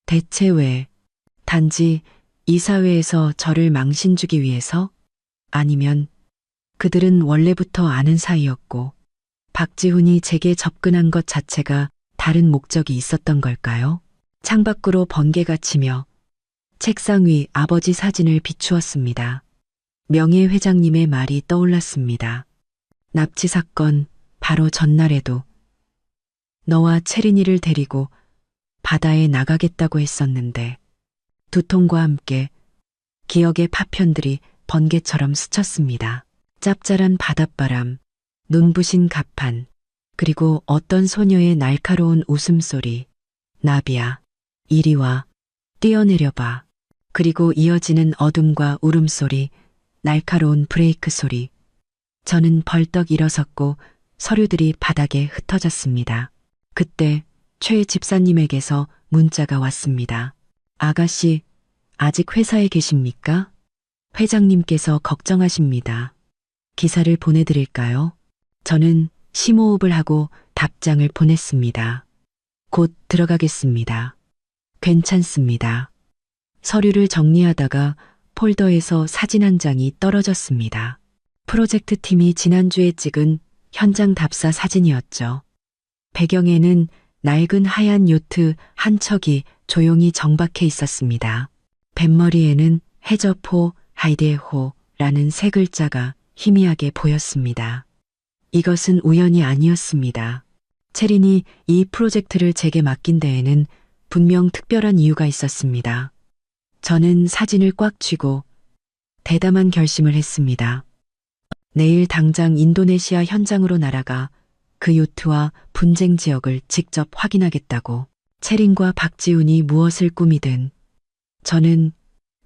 [SPEAKER 1] 대체 왜? 단지 이사회에서 저를 망신주기 위해서? 아니면 그들은 원래부터 아는 사이였고 박지훈이 제게 접근한 것 자체가 다른 목적이 있었던 걸까요? 창밖으로 번개가 치며 책상 위 아버지 사진을 비추었습니다. 명예 회장님의 말이 떠올랐습니다. 납치 사건 바로 전날에도 너와 채린이를 데리고 바다에 나가겠다고 했었는데 두통과 함께 기억의 파편들이 번개처럼 스쳤습니다. 짭짤한 바닷바람, 눈부신 갑판, 그리고 어떤 소녀의 날카로운 웃음소리. 나비야, 이리 와, 뛰어내려봐. 그리고 이어지는 어둠과 울음소리, 날카로운 브레이크 소리. 저는 벌떡 일어섰고 서류들이 바닥에 흩어졌습니다. 그때 최 집사님에게서 문자가 왔습니다. 아가씨, 아직 회사에 계십니까? 회장님께서 걱정하십니다. 기사를 보내드릴까요? 저는 심호흡을 하고 답장을 보냈습니다. 곧 들어가겠습니다. 괜찮습니다. 서류를 정리하다가 폴더에서 사진 한 장이 떨어졌습니다. 프로젝트 팀이 지난주에 찍은 현장 답사 사진이었죠. 배경에는 낡은 하얀 요트 한 척이 조용히 정박해 있었습니다. 뱃머리에는 해저포 하이데호라는 세 글자가 희미하게 보였습니다. 이것은 우연이 아니었습니다. 채린이 이 프로젝트를 제게 맡긴 데에는 분명 특별한 이유가 있었습니다. 저는 사진을 꽉 쥐고 대담한 결심을 했습니다. 내일 당장 인도네시아 현장으로 날아가 그 요트와 분쟁 지역을 직접 확인하겠다고. 채린과 박지훈이 무엇을 꾸미든 저는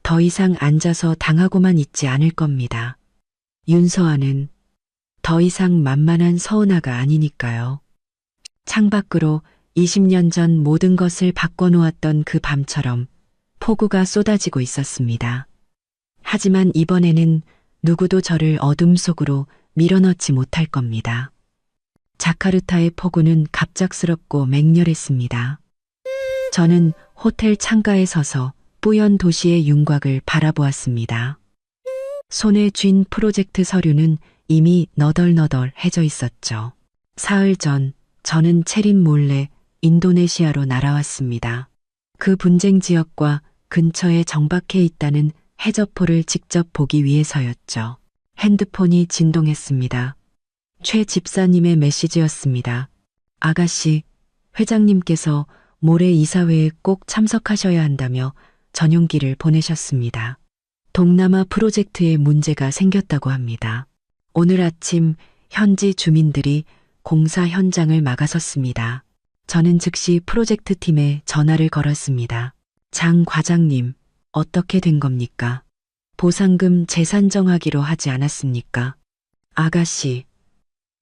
[SPEAKER 1] 더 이상 앉아서 당하고만 있지 않을 겁니다. 윤서아는 더 이상 만만한 서은아가 아니니까요. 창밖으로 20년 전 모든 것을 바꿔놓았던 그 밤처럼 폭우가 쏟아지고 있었습니다. 하지만 이번에는 누구도 저를 어둠 속으로 밀어넣지 못할 겁니다. 자카르타의 폭우는 갑작스럽고 맹렬했습니다. 저는 호텔 창가에 서서 뿌연 도시의 윤곽을 바라보았습니다. 손에 쥔 프로젝트 서류는 이미 너덜너덜해져 있었죠. 사흘 전 저는 채린 몰래 인도네시아로 날아왔습니다. 그 분쟁 지역과 근처에 정박해 있다는 해저포를 직접 보기 위해서였죠. 핸드폰이 진동했습니다. 최 집사님의 메시지였습니다. 아가씨, 회장님께서 모레 이사회에 꼭 참석하셔야 한다며 전용기를 보내셨습니다. 동남아 프로젝트에 문제가 생겼다고 합니다. 오늘 아침 현지 주민들이 공사 현장을 막아섰습니다. 저는 즉시 프로젝트 팀에 전화를 걸었습니다. 장 과장님, 어떻게 된 겁니까? 보상금 재산정하기로 하지 않았습니까? 아가씨,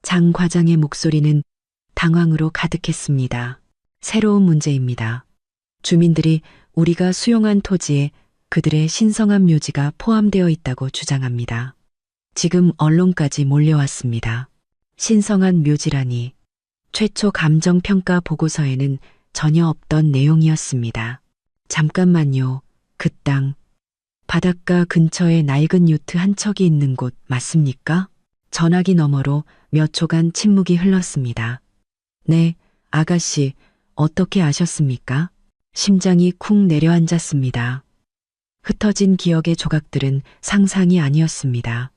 [SPEAKER 1] 장 과장의 목소리는 당황으로 가득했습니다. 새로운 문제입니다. 주민들이 우리가 수용한 토지에 그들의 신성한 묘지가 포함되어 있다고 주장합니다. 지금 언론까지 몰려왔습니다. 신성한 묘지라니 최초 감정평가 보고서에는 전혀 없던 내용이었습니다. 잠깐만요. 그 땅, 바닷가 근처에 낡은 요트 한 척이 있는 곳 맞습니까? 전화기 너머로 몇 초간 침묵이 흘렀습니다. 네, 아가씨, 어떻게 아셨습니까? 심장이 쿵 내려앉았습니다. 흩어진 기억의 조각들은 상상이 아니었습니다.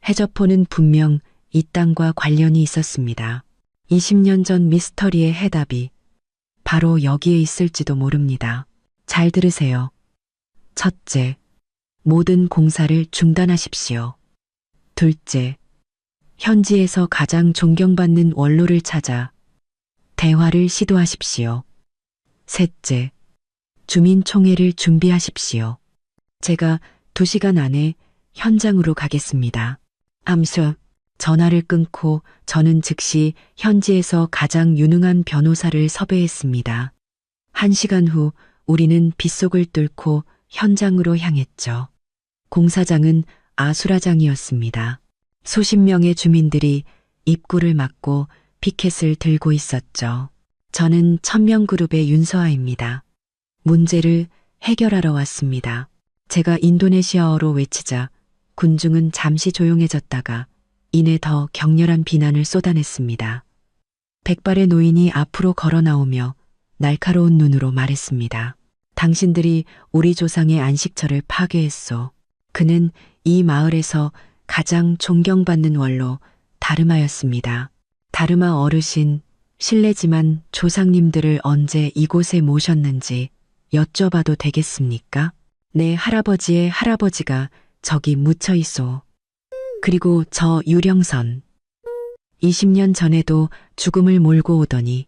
[SPEAKER 1] 해저포는 분명 이 땅과 관련이 있었습니다. 20년 전 미스터리의 해답이 바로 여기에 있을지도 모릅니다. 잘 들으세요. 첫째, 모든 공사를 중단하십시오. 둘째, 현지에서 가장 존경받는 원로를 찾아 대화를 시도하십시오. 셋째, 주민총회를 준비하십시오. 제가 2시간 안에 현장으로 가겠습니다. 암수. 전화를 끊고 저는 즉시 현지에서 가장 유능한 변호사를 섭외했습니다. 1시간 후 우리는 빗속을 뚫고 현장으로 향했죠. 공사장은 아수라장이었습니다. 수십 명의 주민들이 입구를 막고 피켓을 들고 있었죠. 저는 천명그룹의 윤서아입니다. 문제를 해결하러 왔습니다. 제가 인도네시아어로 외치자 군중은 잠시 조용해졌다가 이내 더 격렬한 비난을 쏟아냈습니다. 백발의 노인이 앞으로 걸어 나오며 날카로운 눈으로 말했습니다. 당신들이 우리 조상의 안식처를 파괴했소. 그는 이 마을에서 가장 존경받는 원로 다르마였습니다. 다르마 어르신, 실례지만 조상님들을 언제 이곳에 모셨는지 여쭤봐도 되겠습니까? 내 할아버지의 할아버지가 저기 묻혀 있소. 그리고 저 유령선. 20년 전에도 죽음을 몰고 오더니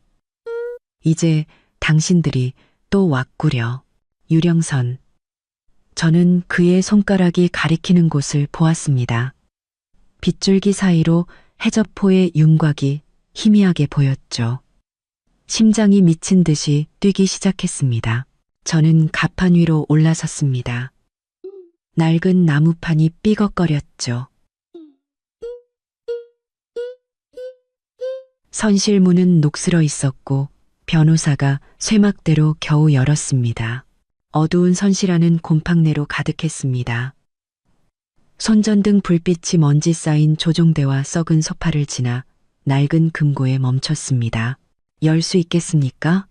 [SPEAKER 1] 이제 당신들이 또 왔구려. 유령선. 저는 그의 손가락이 가리키는 곳을 보았습니다. 빗줄기 사이로 해저포의 윤곽이 희미하게 보였죠. 심장이 미친 듯이 뛰기 시작했습니다. 저는 가판 위로 올라섰습니다. 낡은 나무판이 삐걱거렸죠. 선실문은 녹슬어 있었고 변호사가 쇠막대로 겨우 열었습니다. 어두운 선실 안은 곰팡내로 가득했습니다. 손전등 불빛이 먼지 쌓인 조종대와 썩은 소파를 지나 낡은 금고에 멈췄습니다. 열 수 있겠습니까?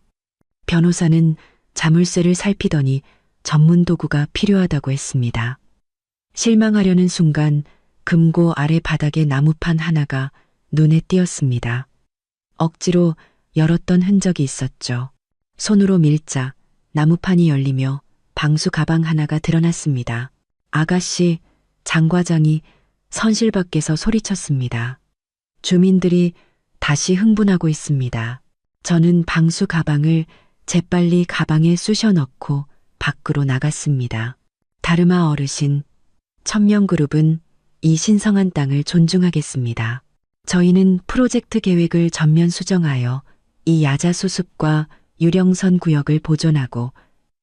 [SPEAKER 1] 변호사는 자물쇠를 살피더니 전문 도구가 필요하다고 했습니다. 실망하려는 순간 금고 아래 바닥에 나무판 하나가 눈에 띄었습니다. 억지로 열었던 흔적이 있었죠. 손으로 밀자 나무판이 열리며 방수 가방 하나가 드러났습니다. 아가씨, 장과장이 선실 밖에서 소리쳤습니다. 주민들이 다시 흥분하고 있습니다. 저는 방수 가방을 재빨리 가방에 쑤셔 넣고 밖으로 나갔습니다. 다르마 어르신, 천명그룹은 이 신성한 땅을 존중하겠습니다. 저희는 프로젝트 계획을 전면 수정하여 이 야자수습과 유령선 구역을 보존하고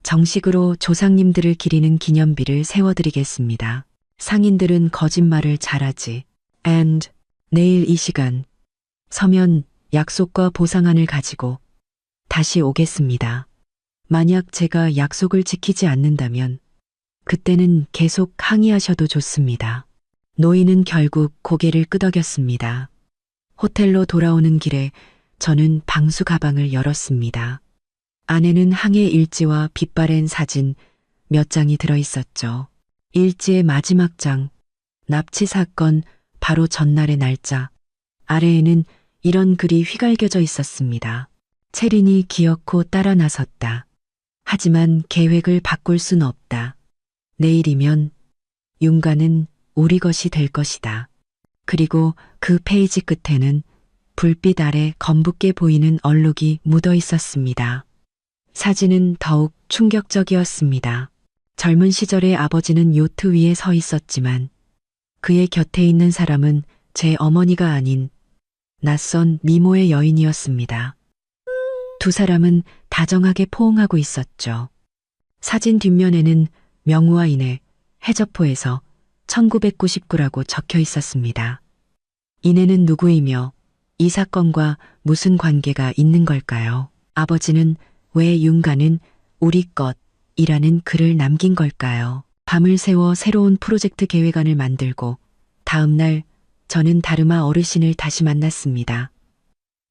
[SPEAKER 1] 정식으로 조상님들을 기리는 기념비를 세워드리겠습니다. 상인들은 거짓말을 잘하지. And 내일 이 시간 서면 약속과 보상안을 가지고 다시 오겠습니다. 만약 제가 약속을 지키지 않는다면 그때는 계속 항의하셔도 좋습니다. 노인은 결국 고개를 끄덕였습니다. 호텔로 돌아오는 길에 저는 방수 가방을 열었습니다. 안에는 항해 일지와 빛바랜 사진 몇 장이 들어 있었죠. 일지의 마지막 장, 납치 사건 바로 전날의 날짜. 아래에는 이런 글이 휘갈겨져 있었습니다. 체린이 기어코 따라 나섰다. 하지만 계획을 바꿀 순 없다. 내일이면 윤가는 우리 것이 될 것이다. 그리고 그 페이지 끝에는 불빛 아래 검붉게 보이는 얼룩이 묻어 있었습니다. 사진은 더욱 충격적이었습니다. 젊은 시절의 아버지는 요트 위에 서 있었지만 그의 곁에 있는 사람은 제 어머니가 아닌 낯선 미모의 여인이었습니다. 두 사람은 다정하게 포옹하고 있었죠. 사진 뒷면에는 명우와 인해 해저포에서 1999라고 적혀 있었습니다. 이내는 누구이며 이 사건과 무슨 관계가 있는 걸까요? 아버지는 왜 윤가는 우리 것이라는 글을 남긴 걸까요? 밤을 새워 새로운 프로젝트 계획안을 만들고 다음 날 저는 다르마 어르신을 다시 만났습니다.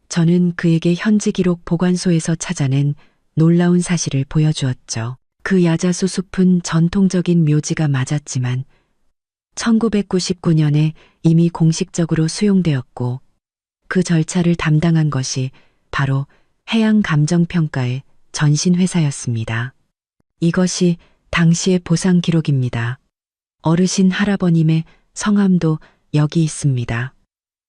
[SPEAKER 1] 저는 그에게 현지 기록 보관소에서 찾아낸 놀라운 사실을 보여주었죠. 그 야자수 숲은 전통적인 묘지가 맞았지만 1999년에 이미 공식적으로 수용되었고 그 절차를 담당한 것이 바로 해양감정평가의 전신회사였습니다. 이것이 당시의 보상 기록입니다. 어르신 할아버님의 성함도 여기 있습니다.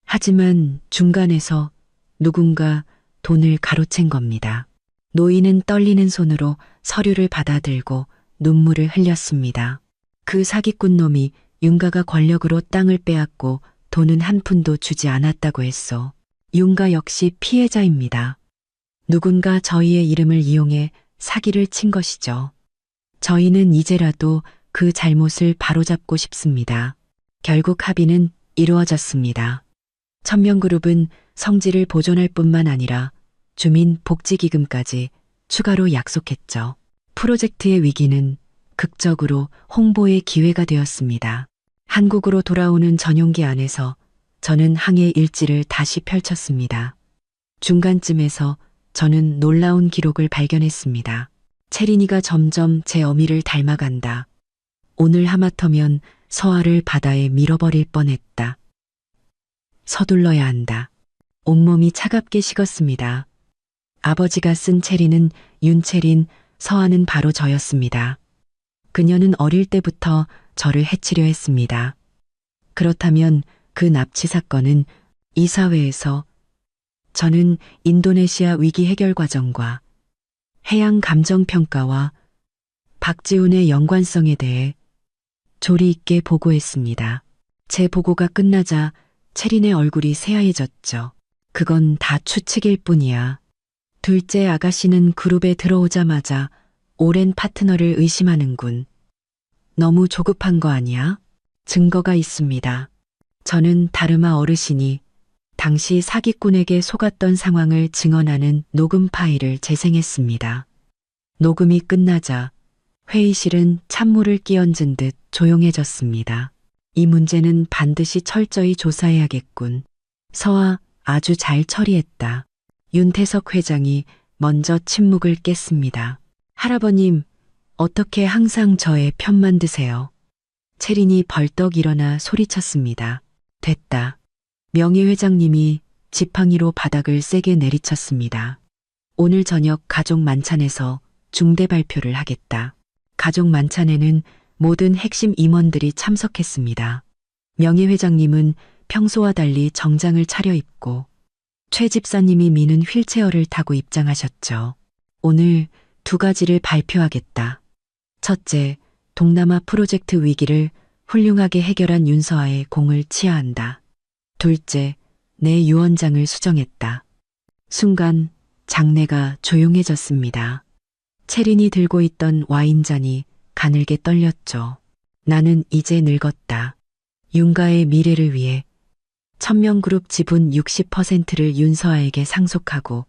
[SPEAKER 1] 하지만 중간에서 누군가 돈을 가로챈 겁니다. 노인은 떨리는 손으로 서류를 받아들고 눈물을 흘렸습니다. 그 사기꾼 놈이 윤가가 권력으로 땅을 빼앗고 돈은 한 푼도 주지 않았다고 했소. 윤가 역시 피해자입니다. 누군가 저희의 이름을 이용해 사기를 친 것이죠. 저희는 이제라도 그 잘못을 바로잡고 싶습니다. 결국 합의는 이루어졌습니다. 천명그룹은 성지를 보존할 뿐만 아니라 주민 복지기금까지 추가로 약속했죠. 프로젝트의 위기는 극적으로 홍보의 기회가 되었습니다. 한국으로 돌아오는 전용기 안에서 저는 항해 일지를 다시 펼쳤습니다. 중간쯤에서 저는 놀라운 기록을 발견했습니다. 채린이가 점점 제 어미를 닮아간다. 오늘 하마터면 서아를 바다에 밀어버릴 뻔했다. 서둘러야 한다. 온몸이 차갑게 식었습니다. 아버지가 쓴 체리는 윤채린, 서아는 바로 저였습니다. 그녀는 어릴 때부터 저를 해치려 했습니다. 그렇다면 그 납치 사건은 이 사회에서 저는 인도네시아 위기 해결 과정과 해양 감정 평가와 박지훈의 연관성에 대해 조리 있게 보고했습니다. 제 보고가 끝나자 채린의 얼굴이 새하얘졌죠. 그건 다 추측일 뿐이야. 둘째 아가씨는 그룹에 들어오자마자 오랜 파트너를 의심하는군. 너무 조급한 거 아니야? 증거가 있습니다. 저는 다르마 어르신이 당시 사기꾼에게 속았던 상황을 증언하는 녹음 파일을 재생했습니다. 녹음이 끝나자 회의실은 찬물을 끼얹은 듯 조용해졌습니다. 이 문제는 반드시 철저히 조사해야겠군. 서아 아주 잘 처리했다. 윤태석 회장이 먼저 침묵을 깼습니다. 할아버님, 어떻게 항상 저의 편만 드세요? 채린이 벌떡 일어나 소리쳤습니다. 됐다. 명예회장님이 지팡이로 바닥을 세게 내리쳤습니다. 오늘 저녁 가족 만찬에서 중대 발표를 하겠다. 가족 만찬에는 모든 핵심 임원들이 참석했습니다. 명예회장님은 평소와 달리 정장을 차려입고 최 집사님이 미는 휠체어를 타고 입장하셨죠. 오늘 두 가지를 발표하겠다. 첫째, 동남아 프로젝트 위기를 훌륭하게 해결한 윤서아의 공을 치하한다. 둘째, 내 유언장을 수정했다. 순간 장내가 조용해졌습니다. 채린이 들고 있던 와인잔이 가늘게 떨렸죠. 나는 이제 늙었다. 윤가의 미래를 위해 천명그룹 지분 60%를 윤서아에게 상속하고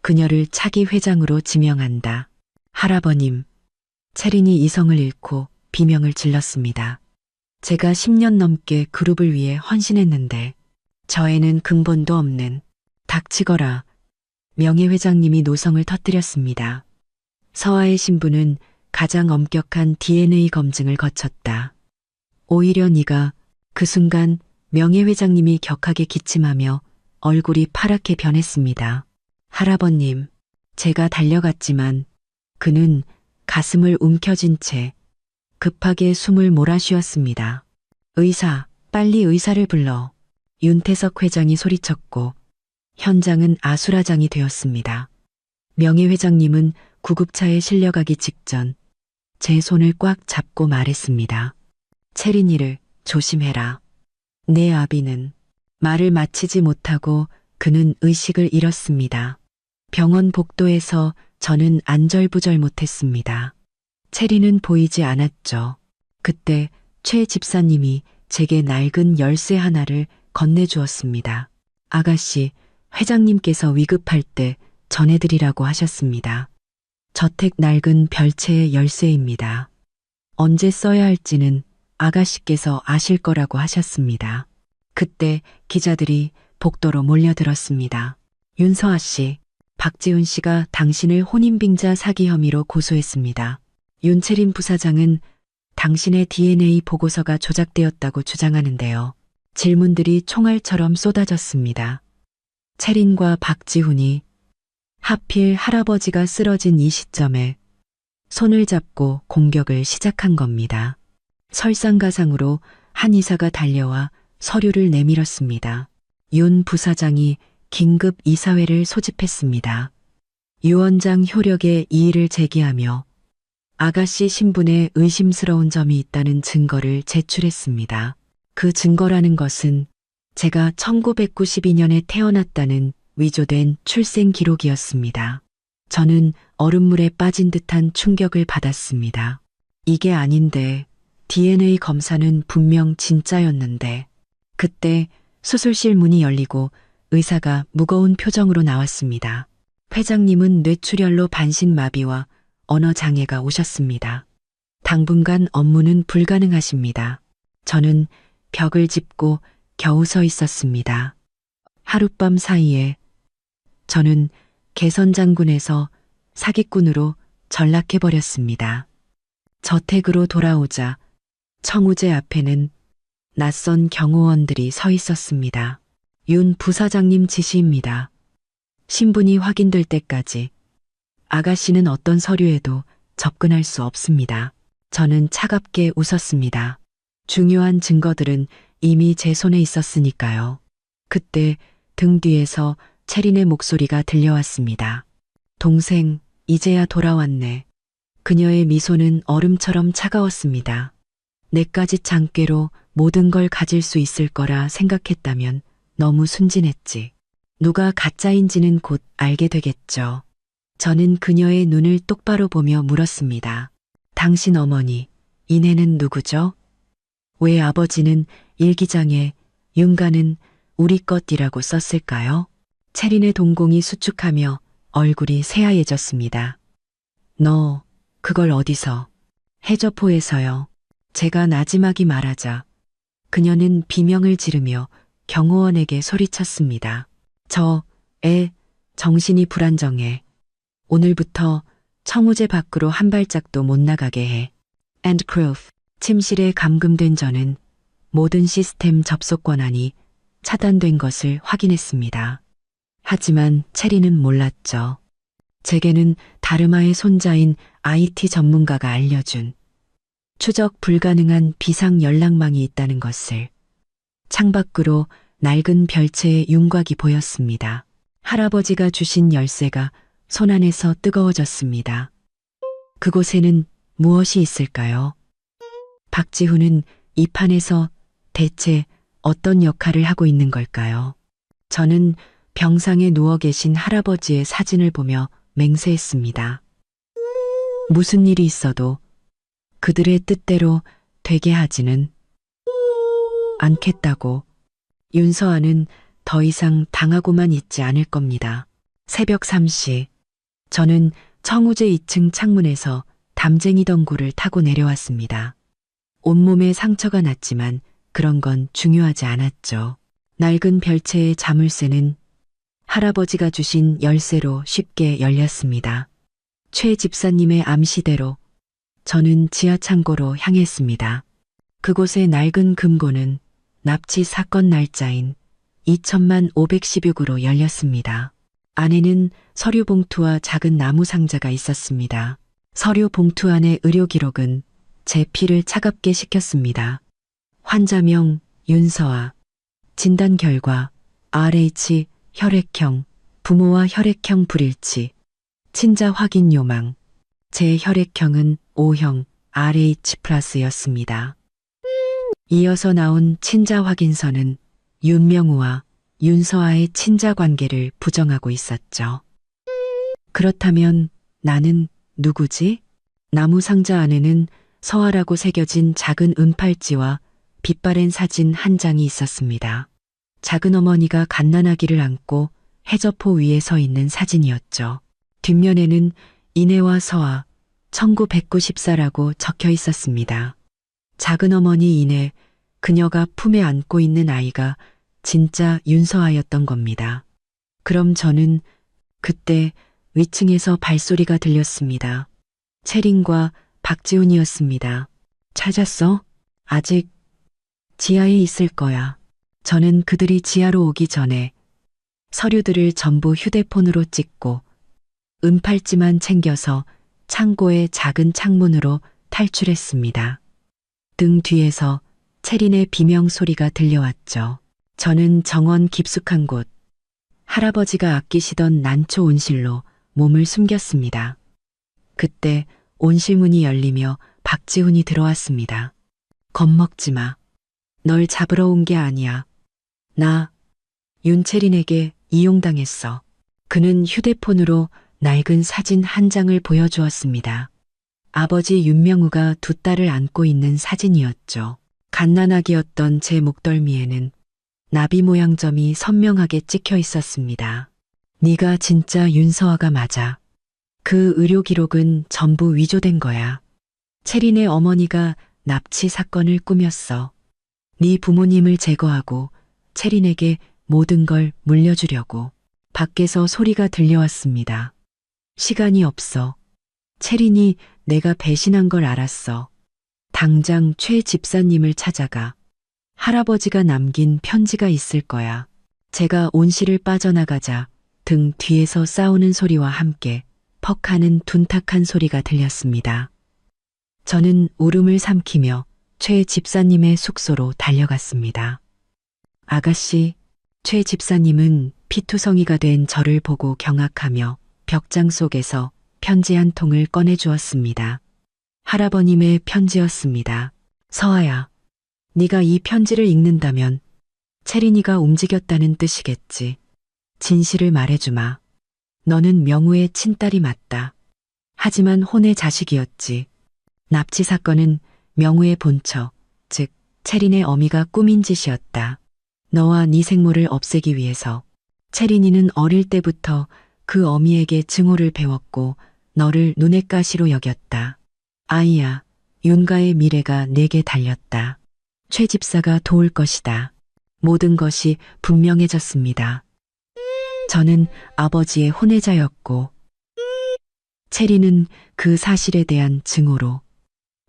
[SPEAKER 1] 그녀를 차기 회장으로 지명한다. 할아버님, 채린이 이성을 잃고 비명을 질렀습니다. 제가 10년 넘게 그룹을 위해 헌신했는데 저에는 근본도 없는 닥치거라. 명예회장님이 노성을 터뜨렸습니다. 서아의 신부는 가장 엄격한 DNA 검증을 거쳤다. 오히려 네가 그 순간 명예회장님이 격하게 기침하며 얼굴이 파랗게 변했습니다. 할아버님, 제가 달려갔지만 그는 가슴을 움켜쥔 채 급하게 숨을 몰아쉬었습니다. 의사, 빨리 의사를 불러. 윤태석 회장이 소리쳤고 현장은 아수라장이 되었습니다. 명예회장님은 구급차에 실려가기 직전 제 손을 꽉 잡고 말했습니다. 채린이를 조심해라. 내 아비는 말을 마치지 못하고 그는 의식을 잃었습니다. 병원 복도에서 저는 안절부절 못했습니다. 채린은 보이지 않았죠. 그때 최 집사님이 제게 낡은 열쇠 하나를 건네주었습니다. 아가씨, 회장님께서 위급할 때 전해드리라고 하셨습니다. 저택 낡은 별채의 열쇠입니다. 언제 써야 할지는 아가씨께서 아실 거라고 하셨습니다. 그때 기자들이 복도로 몰려들었습니다. 윤서아 씨, 박지훈 씨가 당신을 혼인빙자 사기 혐의로 고소했습니다. 윤채린 부사장은 당신의 DNA 보고서가 조작되었다고 주장하는데요. 질문들이 총알처럼 쏟아졌습니다. 채린과 박지훈이 하필 할아버지가 쓰러진 이 시점에 손을 잡고 공격을 시작한 겁니다. 설상가상으로 한 이사가 달려와 서류를 내밀었습니다. 윤 부사장이 긴급 이사회를 소집했습니다. 유언장 효력에 이의를 제기하며 아가씨 신분에 의심스러운 점이 있다는 증거를 제출했습니다. 그 증거라는 것은 제가 1992년에 태어났다는 위조된 출생 기록이었습니다. 저는 얼음물에 빠진 듯한 충격을 받았습니다. 이게 아닌데, DNA 검사는 분명 진짜였는데, 그때 수술실 문이 열리고 의사가 무거운 표정으로 나왔습니다. 회장님은 뇌출혈로 반신마비와 언어장애가 오셨습니다. 당분간 업무는 불가능하십니다. 저는 벽을 짚고 겨우 서 있었습니다. 하룻밤 사이에 저는 개선장군에서 사기꾼으로 전락해버렸습니다. 저택으로 돌아오자 청우제 앞에는 낯선 경호원들이 서 있었습니다. 윤 부사장님 지시입니다. 신분이 확인될 때까지 아가씨는 어떤 서류에도 접근할 수 없습니다. 저는 차갑게 웃었습니다. 중요한 증거들은 이미 제 손에 있었으니까요. 그때 등 뒤에서 채린의 목소리가 들려왔습니다. 동생, 이제야 돌아왔네. 그녀의 미소는 얼음처럼 차가웠습니다. 내까지 장꾀로 모든 걸 가질 수 있을 거라 생각했다면 너무 순진했지. 누가 가짜인지는 곧 알게 되겠죠. 저는 그녀의 눈을 똑바로 보며 물었습니다. 당신 어머니, 이내는 누구죠? 왜 아버지는 일기장에 윤가는 우리 것이라고 썼을까요? 채린의 동공이 수축하며 얼굴이 새하얘졌습니다. 너, 그걸 어디서? 해저포에서요. 제가 나지막이 말하자 그녀는 비명을 지르며 경호원에게 소리쳤습니다. 정신이 불안정해. 오늘부터 청우제 밖으로 한 발짝도 못 나가게 해. And proof. 침실에 감금된 저는 모든 시스템 접속 권한이 차단된 것을 확인했습니다. 하지만 체리는 몰랐죠. 제게는 다르마의 손자인 IT 전문가가 알려준 추적 불가능한 비상 연락망이 있다는 것을. 창밖으로 낡은 별채의 윤곽이 보였습니다. 할아버지가 주신 열쇠가 손안에서 뜨거워졌습니다. 그곳에는 무엇이 있을까요? 박지훈은 이 판에서 대체 어떤 역할을 하고 있는 걸까요? 저는 병상에 누워 계신 할아버지의 사진을 보며 맹세했습니다. 무슨 일이 있어도 그들의 뜻대로 되게 하지는 않겠다고. 윤서아는 더 이상 당하고만 있지 않을 겁니다. 새벽 3시, 저는 청우제 2층 창문에서 담쟁이 덩굴을 타고 내려왔습니다. 온몸에 상처가 났지만 그런 건 중요하지 않았죠. 낡은 별채의 자물쇠는 할아버지가 주신 열쇠로 쉽게 열렸습니다. 최 집사님의 암시대로 저는 지하 창고로 향했습니다. 그곳의 낡은 금고는 납치 사건 날짜인 2000만 516으로 열렸습니다. 안에는 서류 봉투와 작은 나무 상자가 있었습니다. 서류 봉투 안의 의료 기록은 제 피를 차갑게 식혔습니다. 환자명 윤서아, 진단 결과 RH 혈액형, 부모와 혈액형 불일치, 친자 확인 요망, 제 혈액형은 O형 RH 플러스였습니다. 이어서 나온 친자 확인서는 윤명우와 윤서아의 친자 관계를 부정하고 있었죠. 그렇다면 나는 누구지? 나무 상자 안에는 서아라고 새겨진 작은 은팔찌와 빛바랜 사진 한 장이 있었습니다. 작은 어머니가 갓난아기를 안고 해저포 위에 서 있는 사진이었죠. 뒷면에는 이내와 서아 1994라고 적혀 있었습니다. 작은 어머니 이내, 그녀가 품에 안고 있는 아이가 진짜 윤서아였던 겁니다. 그럼 저는 그때 위층에서 발소리가 들렸습니다. 채린과 박지훈이었습니다. 찾았어? 아직 지하에 있을 거야. 저는 그들이 지하로 오기 전에 서류들을 전부 휴대폰으로 찍고 은팔찌만 챙겨서 창고의 작은 창문으로 탈출했습니다. 등 뒤에서 채린의 비명 소리가 들려왔죠. 저는 정원 깊숙한 곳, 할아버지가 아끼시던 난초 온실로 몸을 숨겼습니다. 그때 온실문이 열리며 박지훈이 들어왔습니다. 겁먹지 마. 널 잡으러 온 게 아니야. 나 윤채린에게 이용당했어. 그는 휴대폰으로 낡은 사진 한 장을 보여주었습니다. 아버지 윤명우가 두 딸을 안고 있는 사진이었죠. 갓난아기였던 제 목덜미에는 나비 모양 점이 선명하게 찍혀 있었습니다. 네가 진짜 윤서아가 맞아. 그 의료 기록은 전부 위조된 거야. 채린의 어머니가 납치 사건을 꾸몄어. 네 부모님을 제거하고 채린에게 모든 걸 물려주려고. 밖에서 소리가 들려왔습니다. 시간이 없어. 채린이 내가 배신한 걸 알았어. 당장 최 집사님을 찾아가. 할아버지가 남긴 편지가 있을 거야. 제가 온실을 빠져나가자 등 뒤에서 싸우는 소리와 함께 퍽 하는 둔탁한 소리가 들렸습니다. 저는 울음을 삼키며 최 집사님의 숙소로 달려갔습니다. 아가씨, 최 집사님은 피투성이가 된 저를 보고 경악하며 벽장 속에서 편지 한 통을 꺼내주었습니다. 할아버님의 편지였습니다. 서아야, 네가 이 편지를 읽는다면 채린이가 움직였다는 뜻이겠지. 진실을 말해주마. 너는 명우의 친딸이 맞다. 하지만 혼의 자식이었지. 납치 사건은 명우의 본처, 즉 채린의 어미가 꾸민 짓이었다. 너와 네 생모를 없애기 위해서. 채린이는 어릴 때부터 그 어미에게 증오를 배웠고 너를 눈엣 가시로 여겼다. 아이야, 윤가의 미래가 내게 달렸다. 최 집사가 도울 것이다. 모든 것이 분명해졌습니다. 저는 아버지의 혼외자였고 채린은 그 사실에 대한 증오로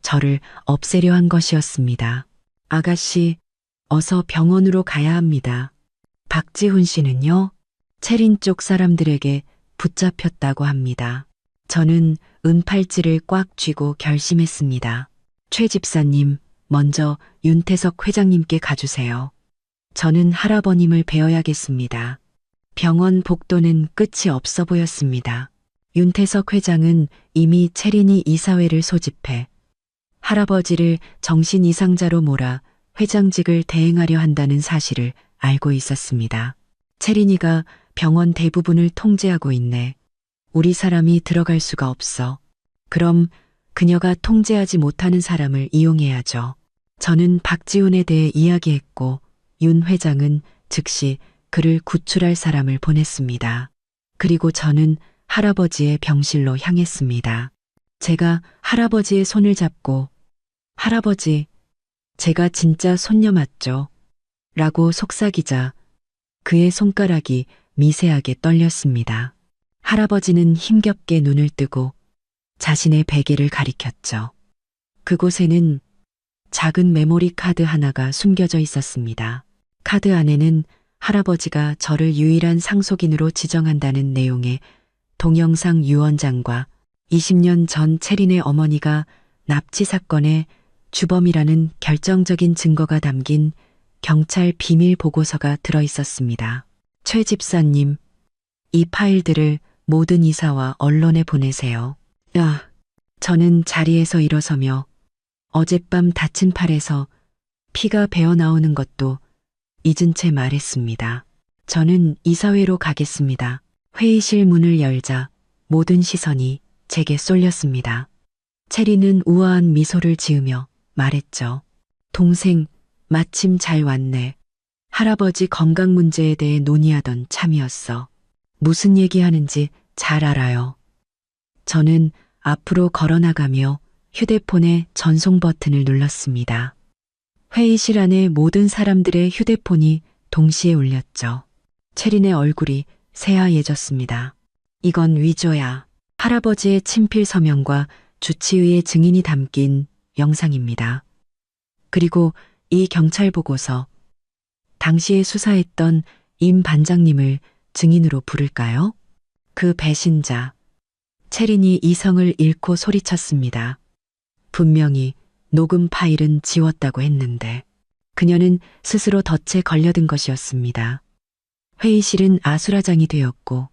[SPEAKER 1] 저를 없애려 한 것이었습니다. 아가씨, 어서 병원으로 가야 합니다. 박지훈 씨는요? 채린 쪽 사람들에게 붙잡혔다고 합니다. 저는 은팔찌를 꽉 쥐고 결심했습니다. 최 집사님, 먼저 윤태석 회장님께 가주세요. 저는 할아버님을 뵈어야겠습니다. 병원 복도는 끝이 없어 보였습니다. 윤태석 회장은 이미 채린이 이사회를 소집해 할아버지를 정신 이상자로 몰아 회장직을 대행하려 한다는 사실을 알고 있었습니다. 채린이가 병원 대부분을 통제하고 있네. 우리 사람이 들어갈 수가 없어. 그럼 그녀가 통제하지 못하는 사람을 이용해야죠. 저는 박지훈에 대해 이야기했고 윤 회장은 즉시 그를 구출할 사람을 보냈습니다. 그리고 저는 할아버지의 병실로 향했습니다. 제가 할아버지의 손을 잡고 할아버지, 제가 진짜 손녀 맞죠? 라고 속삭이자 그의 손가락이 미세하게 떨렸습니다. 할아버지는 힘겹게 눈을 뜨고 자신의 베개를 가리켰죠. 그곳에는 작은 메모리 카드 하나가 숨겨져 있었습니다. 카드 안에는 할아버지가 저를 유일한 상속인으로 지정한다는 내용의 동영상 유언장과 20년 전 채린의 어머니가 납치 사건의 주범이라는 결정적인 증거가 담긴 경찰 비밀 보고서가 들어 있었습니다. 최 집사님, 이 파일들을 모든 이사와 언론에 보내세요. 저는 자리에서 일어서며 어젯밤 다친 팔에서 피가 배어 나오는 것도 잊은 채 말했습니다. 저는 이사회로 가겠습니다. 회의실 문을 열자 모든 시선이 제게 쏠렸습니다. 채린은 우아한 미소를 지으며 말했죠. 동생, 마침 잘 왔네. 할아버지 건강 문제에 대해 논의하던 참이었어. 무슨 얘기하는지 잘 알아요. 저는 앞으로 걸어나가며 휴대폰의 전송 버튼을 눌렀습니다. 회의실 안의 모든 사람들의 휴대폰이 동시에 울렸죠. 채린의 얼굴이 새하얘졌습니다. 이건 위조야. 할아버지의 친필 서명과 주치의의 증인이 담긴 영상입니다. 그리고 이 경찰 보고서, 당시에 수사했던 임 반장님을 증인으로 부를까요? 그 배신자. 채린이 이성을 잃고 소리쳤습니다. 분명히 녹음 파일은 지웠다고 했는데 그녀는 스스로 덫에 걸려든 것이었습니다. 회의실은 아수라장이 되었고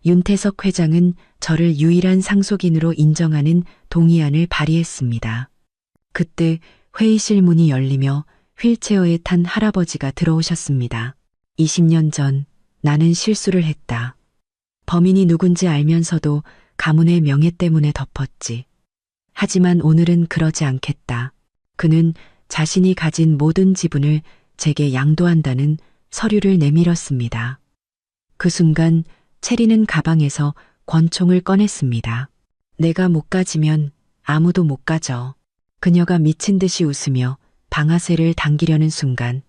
[SPEAKER 1] 윤태석 회장은 저를 유일한 상속인으로 인정하는 동의안을 발의했습니다. 그때 회의실 문이 열리며 휠체어에 탄 할아버지가 들어오셨습니다. 20년 전 나는 실수를 했다. 범인이 누군지 알면서도 가문의 명예 때문에 덮었지. 하지만 오늘은 그러지 않겠다. 그는 자신이 가진 모든 지분을 제게 양도한다는 서류를 내밀었습니다. 그 순간 체리는 가방에서 권총을 꺼냈습니다. 내가 못 가지면 아무도 못 가져. 그녀가 미친 듯이 웃으며 방아쇠를 당기려는 순간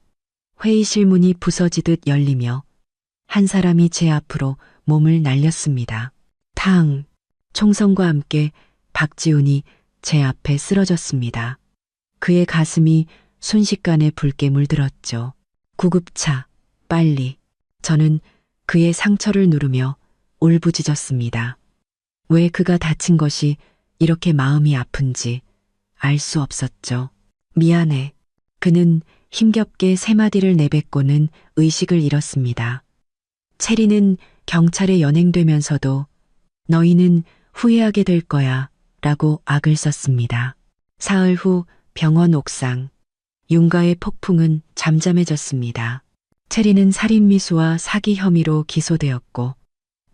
[SPEAKER 1] 회의실 문이 부서지듯 열리며 한 사람이 제 앞으로 몸을 날렸습니다. 탕! 총성과 함께 박지훈이 제 앞에 쓰러졌습니다. 그의 가슴이 순식간에 붉게 물들었죠. 구급차, 빨리. 저는 그의 상처를 누르며 울부짖었습니다. 왜 그가 다친 것이 이렇게 마음이 아픈지 알 수 없었죠. 미안해. 그는 힘겹게 세 마디를 내뱉고는 의식을 잃었습니다. 체리는 경찰에 연행되면서도 너희는 후회하게 될 거야 라고 악을 썼습니다. 사흘 후 병원 옥상. 윤가의 폭풍은 잠잠해졌습니다. 체리는 살인미수와 사기 혐의로 기소되었고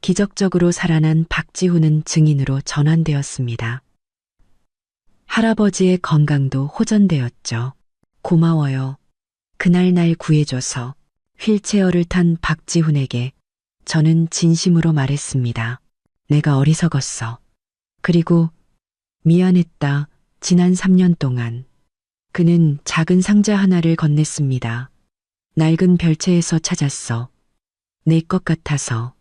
[SPEAKER 1] 기적적으로 살아난 박지훈은 증인으로 전환되었습니다. 할아버지의 건강도 호전되었죠. 고마워요. 그날 날 구해줘서. 휠체어를 탄 박지훈에게 저는 진심으로 말했습니다. 내가 어리석었어. 그리고 미안했다. 지난 3년 동안. 그는 작은 상자 하나를 건넸습니다. 낡은 별채에서 찾았어. 내 것 같아서.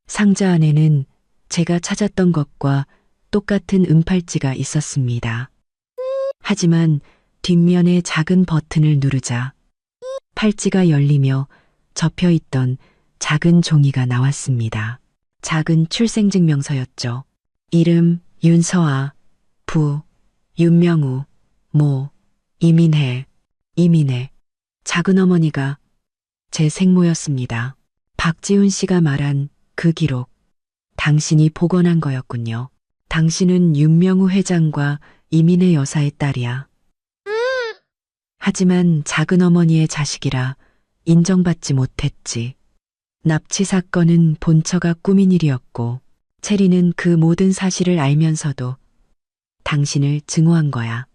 [SPEAKER 1] 상자 안에는 제가 찾았던 것과 똑같은 은팔찌가 있었습니다. 하지만 뒷면에 작은 버튼을 누르자 팔찌가 열리며 접혀있던 작은 종이가 나왔습니다. 작은 출생증명서였죠. 이름 윤서아, 부 윤명우, 모 이민혜, 이민혜. 작은어머니가 제 생모였습니다. 박지훈 씨가 말한 그 기록, 당신이 복원한 거였군요. 당신은 윤명우 회장과 이민혜 여사의 딸이야. 하지만 작은어머니의 자식이라 인정받지 못했지. 납치 사건은 본처가 꾸민 일이었고 체리는 그 모든 사실을 알면서도 당신을 증오한 거야.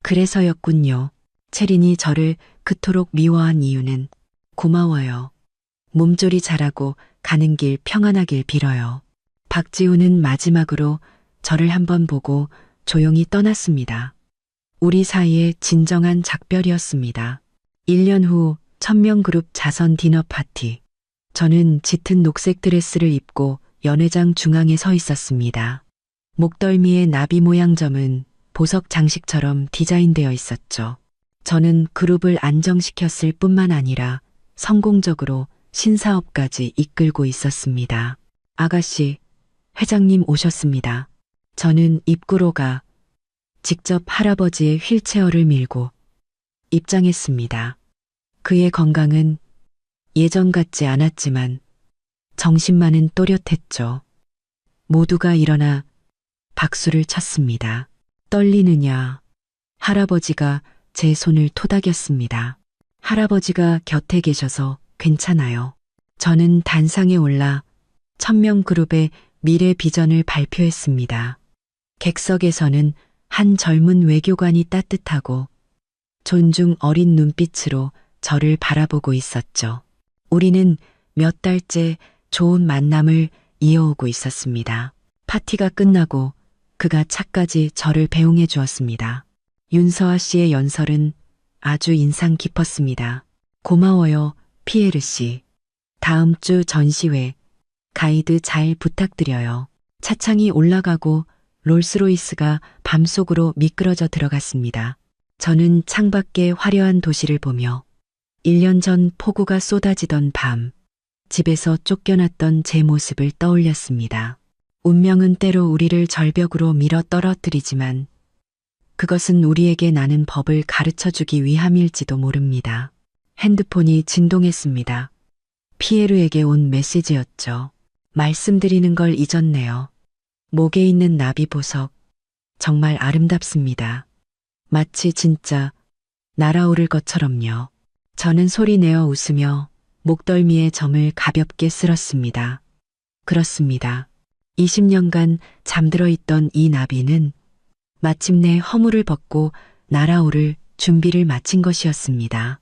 [SPEAKER 1] 그래서였군요. 체린이 저를 그토록 미워한 이유는 고마워요. 몸조리 잘하고 가는 길 평안하길 빌어요. 박지훈은 마지막으로 저를 한번 보고 조용히 떠났습니다. 우리 사이의 진정한 작별이었습니다. 1년 후 1000명 그룹 자선 디너 파티. 저는 짙은 녹색 드레스를 입고 연회장 중앙에 서 있었습니다. 목덜미의 나비 모양 점은 보석 장식처럼 디자인되어 있었죠. 저는 그룹을 안정시켰을 뿐만 아니라 성공적으로 신사업까지 이끌고 있었습니다. 아가씨, 회장님 오셨습니다. 저는 입구로 가 직접 할아버지의 휠체어를 밀고 입장했습니다. 그의 건강은 예전 같지 않았지만 정신만은 또렷했죠. 모두가 일어나 박수를 쳤습니다. 떨리느냐? 할아버지가 제 손을 토닥였습니다. 할아버지가 곁에 계셔서 괜찮아요. 저는 단상에 올라 1000명 그룹의 미래 비전을 발표했습니다. 객석에서는 한 젊은 외교관이 따뜻하고 존중 어린 눈빛으로 저를 바라보고 있었죠. 우리는 몇 달째 좋은 만남을 이어오고 있었습니다. 파티가 끝나고 그가 차까지 저를 배웅해 주었습니다. 윤서아 씨의 연설은 아주 인상 깊었습니다. 고마워요, 피에르 씨. 다음 주 전시회 가이드 잘 부탁드려요. 차창이 올라가고 롤스로이스가 밤속으로 미끄러져 들어갔습니다. 저는 창밖의 화려한 도시를 보며 1년 전 폭우가 쏟아지던 밤, 집에서 쫓겨났던 제 모습을 떠올렸습니다. 운명은 때로 우리를 절벽으로 밀어 떨어뜨리지만 그것은 우리에게 나는 법을 가르쳐주기 위함일지도 모릅니다. 핸드폰이 진동했습니다. 피에르에게 온 메시지였죠. 말씀드리는 걸 잊었네요. 목에 있는 나비 보석. 정말 아름답습니다. 마치 진짜 날아오를 것처럼요. 저는 소리 내어 웃으며 목덜미에 점을 가볍게 쓸었습니다. 그렇습니다. 20년간 잠들어 있던 이 나비는 마침내 허물을 벗고 날아오를 준비를 마친 것이었습니다.